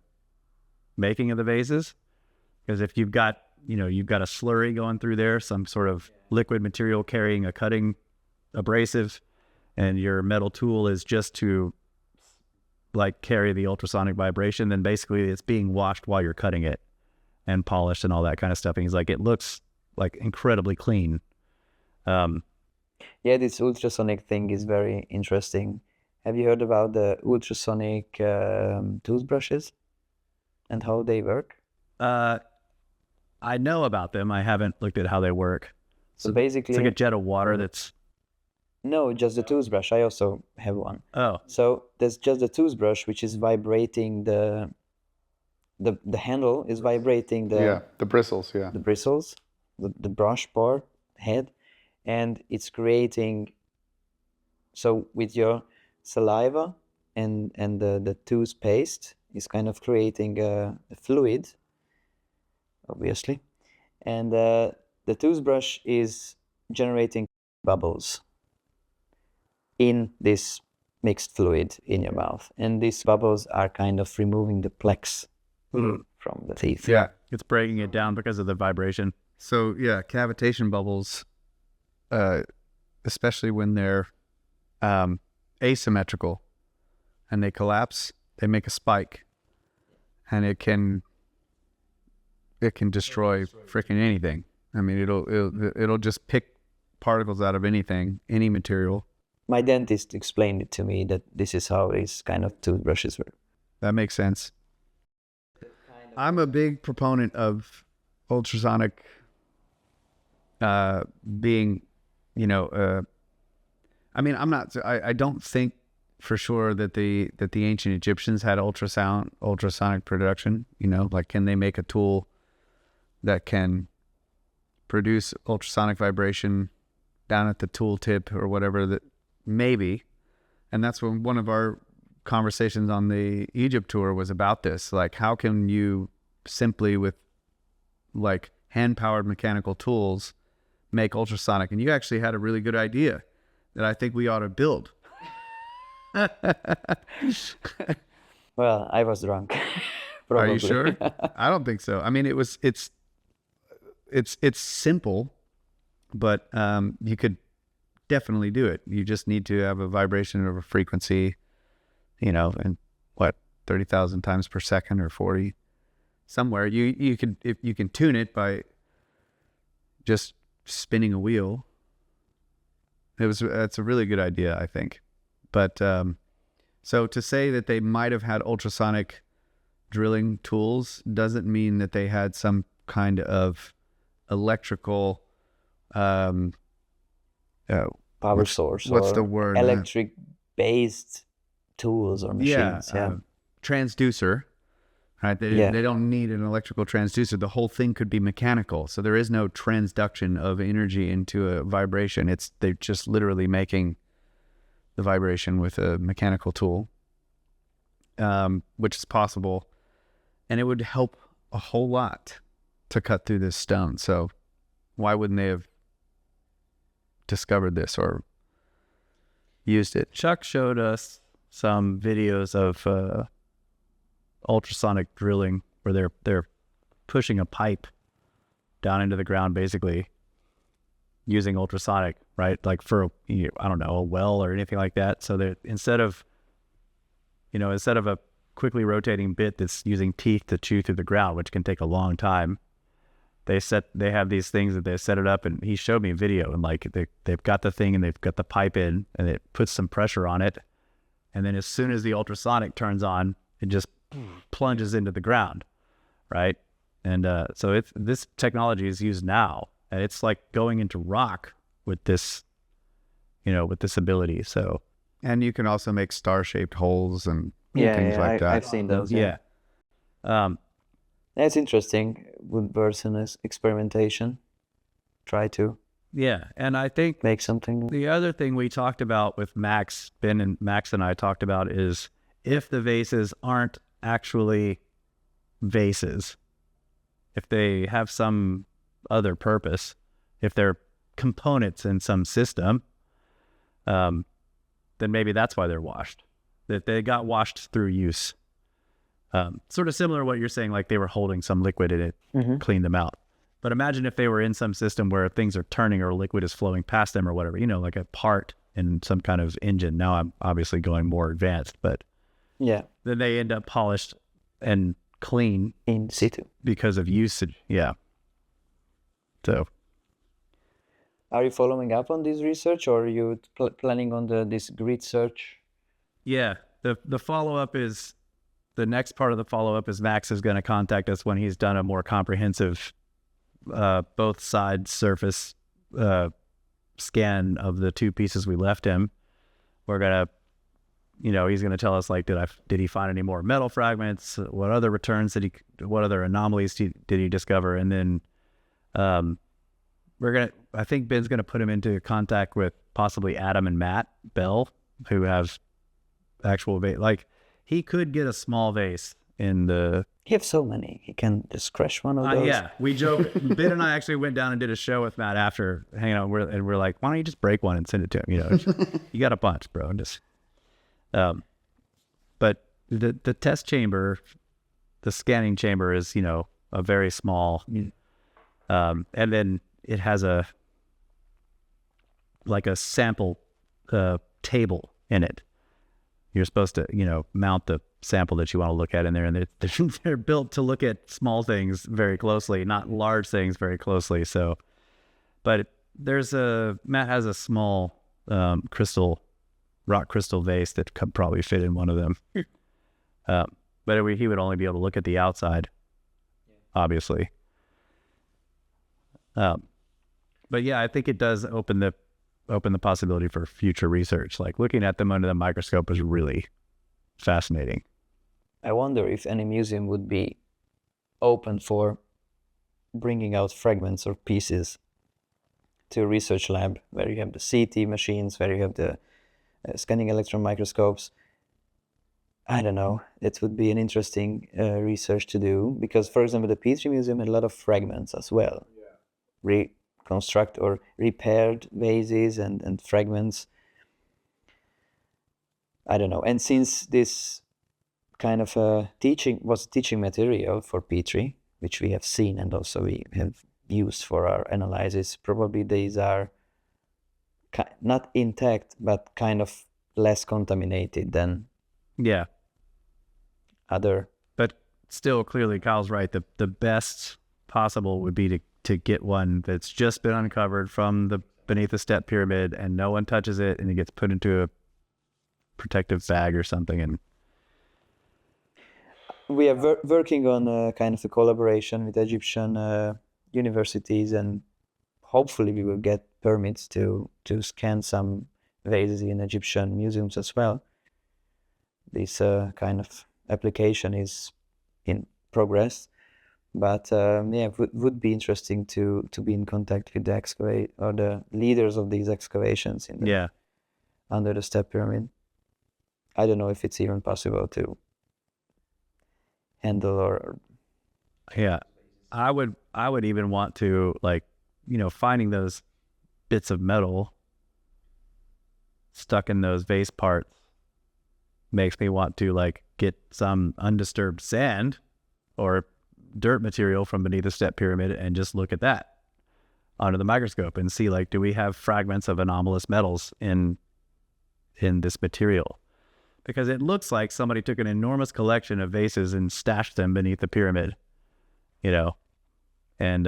making of the vases. Because if you've got a slurry going through there, some sort of liquid material carrying a cutting abrasive, and your metal tool is just to like carry the ultrasonic vibration, then basically it's being washed while you're cutting it and polished and all that kind of stuff. And he's like, it looks like incredibly clean. Yeah, this ultrasonic thing is very interesting. Have you heard about the ultrasonic toothbrushes and how they work? I know about them. I haven't looked at how they work. So basically, It's like a jet of water that's... no, just the toothbrush. I also have one. Oh, So there's just the toothbrush, which is vibrating the handle is vibrating the bristles, the bristles, the brush part head, and it's creating. So with your saliva and the toothpaste is kind of creating a fluid, obviously, and the toothbrush is generating bubbles in this mixed fluid in your mouth, and these bubbles are kind of removing the plaques from the teeth. Yeah. it's breaking it down because of the vibration. So yeah, cavitation bubbles, especially when they're asymmetrical and they collapse, they make a spike, and it can destroy freaking anything. I mean, it'll just pick particles out of anything, any material. My dentist explained it to me that this is how these kind of toothbrushes work. That makes sense. I'm a big proponent of ultrasonic being, I mean, I don't think for sure that the ancient Egyptians had ultrasonic production, like, can they make a tool that can produce ultrasonic vibration down at the tool tip or whatever? That maybe. And that's when one of our conversations on the Egypt tour was about this. Like, how can you simply with like hand-powered mechanical tools make ultrasonic? And you actually had a really good idea that I think we ought to build. Well, I was drunk. Are you sure? I don't think so. I mean, it's simple, but you could definitely do it. You just need to have a vibration of a frequency, and 30,000 times per second or 40 somewhere. You could, if you can tune it by just spinning a wheel. That's a really good idea, I think. But so to say that they might have had ultrasonic drilling tools doesn't mean that they had some kind of electrical power source. What's or the word? Electric based tools or machines. Yeah. Transducer. Right? They don't need an electrical transducer. The whole thing could be mechanical. So there is no transduction of energy into a vibration. They're just literally making the vibration with a mechanical tool, which is possible. And it would help a whole lot to cut through this stone. So why wouldn't they have discovered this or used it? Chuck showed us some videos of ultrasonic drilling where they're pushing a pipe down into the ground, basically using ultrasonic, right? Like for I don't know, a well or anything like that. So that instead of a quickly rotating bit that's using teeth to chew through the ground, which can take a long time, they have these things that they set it up, and he showed me a video, and like they've got the thing and they've got the pipe in, and it puts some pressure on it, and then as soon as the ultrasonic turns on, it just plunges into the ground, right? And so this technology is used now, and it's like going into rock with this, with this ability. So, and you can also make star-shaped holes and things like that. I've seen those. Yeah. That's interesting. Would person experimentation try to And I think make something? the other thing we talked about with Max, Ben and Max and I talked about, is if the vases aren't actually vases, if they have some other purpose, if they're components in some system, then maybe that's why they're washed. That they got washed through use. Sort of similar to what you're saying, like they were holding some liquid in it, cleaned them out. But imagine if they were in some system where things are turning or liquid is flowing past them or whatever, like a part in some kind of engine. Now I'm obviously going more advanced, but Yeah, then they end up polished and clean in situ. because of usage. Yeah. So, Are you following up on this research, or are you planning on this grid search? yeah, the follow-up is, the next part of the follow-up is Max is going to contact us when he's done a more comprehensive both sides surface scan of the two pieces we left him. We're going to, he's going to tell us, like, did he find any more metal fragments? What other returns what other anomalies did he discover? And then I think Ben's going to put him into contact with possibly Adam and Matt Bell, who have actual like, he could get a small vase in the... He have so many. He can just crash one of those. Yeah, we joke. Ben and I actually went down and did a show with Matt after hanging out. We're like, why don't you just break one and send it to him? You got a bunch, bro. But the test chamber, the scanning chamber is, a very small, and then it has a sample table in it. You're supposed to, mount the sample that you want to look at in there, and they're built to look at small things very closely, not large things very closely. So, but Matt has a small rock crystal vase that could probably fit in one of them. But he would only be able to look at the outside, obviously. But yeah, I think it does open the possibility for future research. Like, looking at them under the microscope is really fascinating. I wonder if any museum would be open for bringing out fragments or pieces to a research lab where you have the CT machines, where you have the scanning electron microscopes. I don't know. It would be an interesting research to do, because, for example, the Petrie Museum had a lot of fragments as well. Yeah. Reconstruct or repaired vases and fragments. I don't know. And since this kind of teaching material for Petrie, which we have seen and also we have used for our analysis, probably these are not intact, but kind of less contaminated than other. But still, clearly, Kyle's right. The best possible would be to get one that's just been uncovered from beneath the step pyramid, and no one touches it, and it gets put into a protective bag or something. And we are working on kind of a collaboration with Egyptian universities, and hopefully we will get permits to scan some vases in Egyptian museums as well. This kind of application is in progress, but it would be interesting to be in contact with the leaders of these excavations under the step pyramid. I don't know if it's even possible to handle or... Yeah, I would even want to, like, finding those bits of metal stuck in those vase parts makes me want to, like, get some undisturbed sand or dirt material from beneath the step pyramid and just look at that under the microscope and see, like, do we have fragments of anomalous metals in this material? Because it looks like somebody took an enormous collection of vases and stashed them beneath the pyramid, and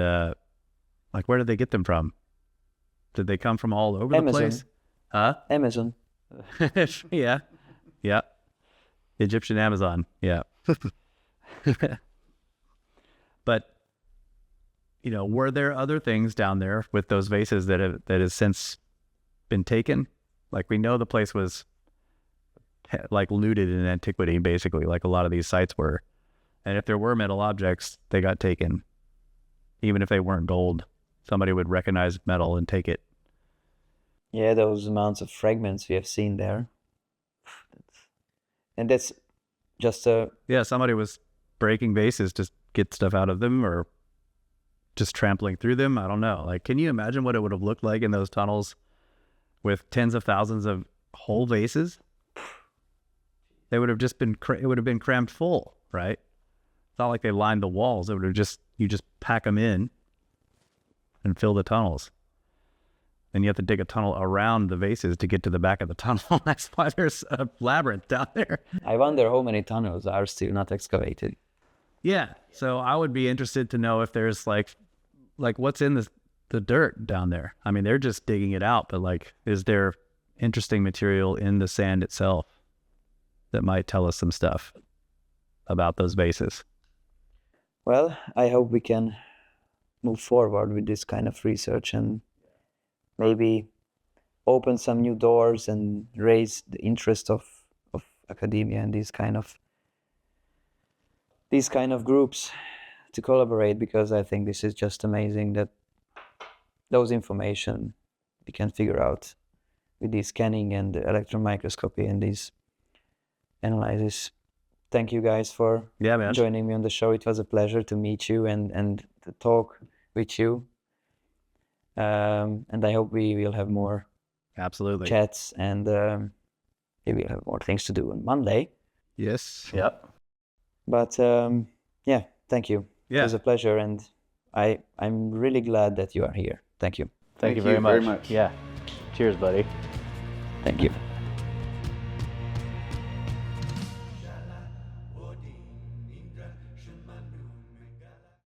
like, where did they get them from? Did they come from all over Amazon. the place? Huh? Amazon. Yeah. Egyptian Amazon. Yeah. But, were there other things down there with those vases that has since been taken? Like, we know the place was, like, looted in antiquity, basically, like a lot of these sites were. And if there were metal objects, they got taken. Even if they weren't gold, somebody would recognize metal and take it. Yeah, those amounts of fragments we have seen there. And that's just Yeah, somebody was breaking vases to get stuff out of them, or just trampling through them. I don't know. Like, can you imagine what it would have looked like in those tunnels with tens of thousands of whole vases? They would have just been, it would have been crammed full, right? It's not like they lined the walls. It would have just, you just pack them in and fill the tunnels. And you have to dig a tunnel around the vases to get to the back of the tunnel. That's why there's a labyrinth down there. I wonder how many tunnels are still not excavated. Yeah. So I would be interested to know if there's like what's in the dirt down there. I mean, they're just digging it out, but like, is there interesting material in the sand itself that might tell us some stuff about those vases? Well, I hope we can move forward with this kind of research and maybe open some new doors and raise the interest of academia and these kind of groups to collaborate, because I think this is just amazing that those information we can figure out with the scanning and the electron microscopy and these analysis. Thank you guys for joining me on the show. It was a pleasure to meet you and to talk with you. And I hope we will have more Absolutely chats, and maybe we'll have more things to do on Monday. Yes. Yep. But yeah, thank you. Yeah. It was a pleasure, and I'm really glad that you are here. Thank you. Thank you very much. Yeah. Cheers, buddy. Thank you.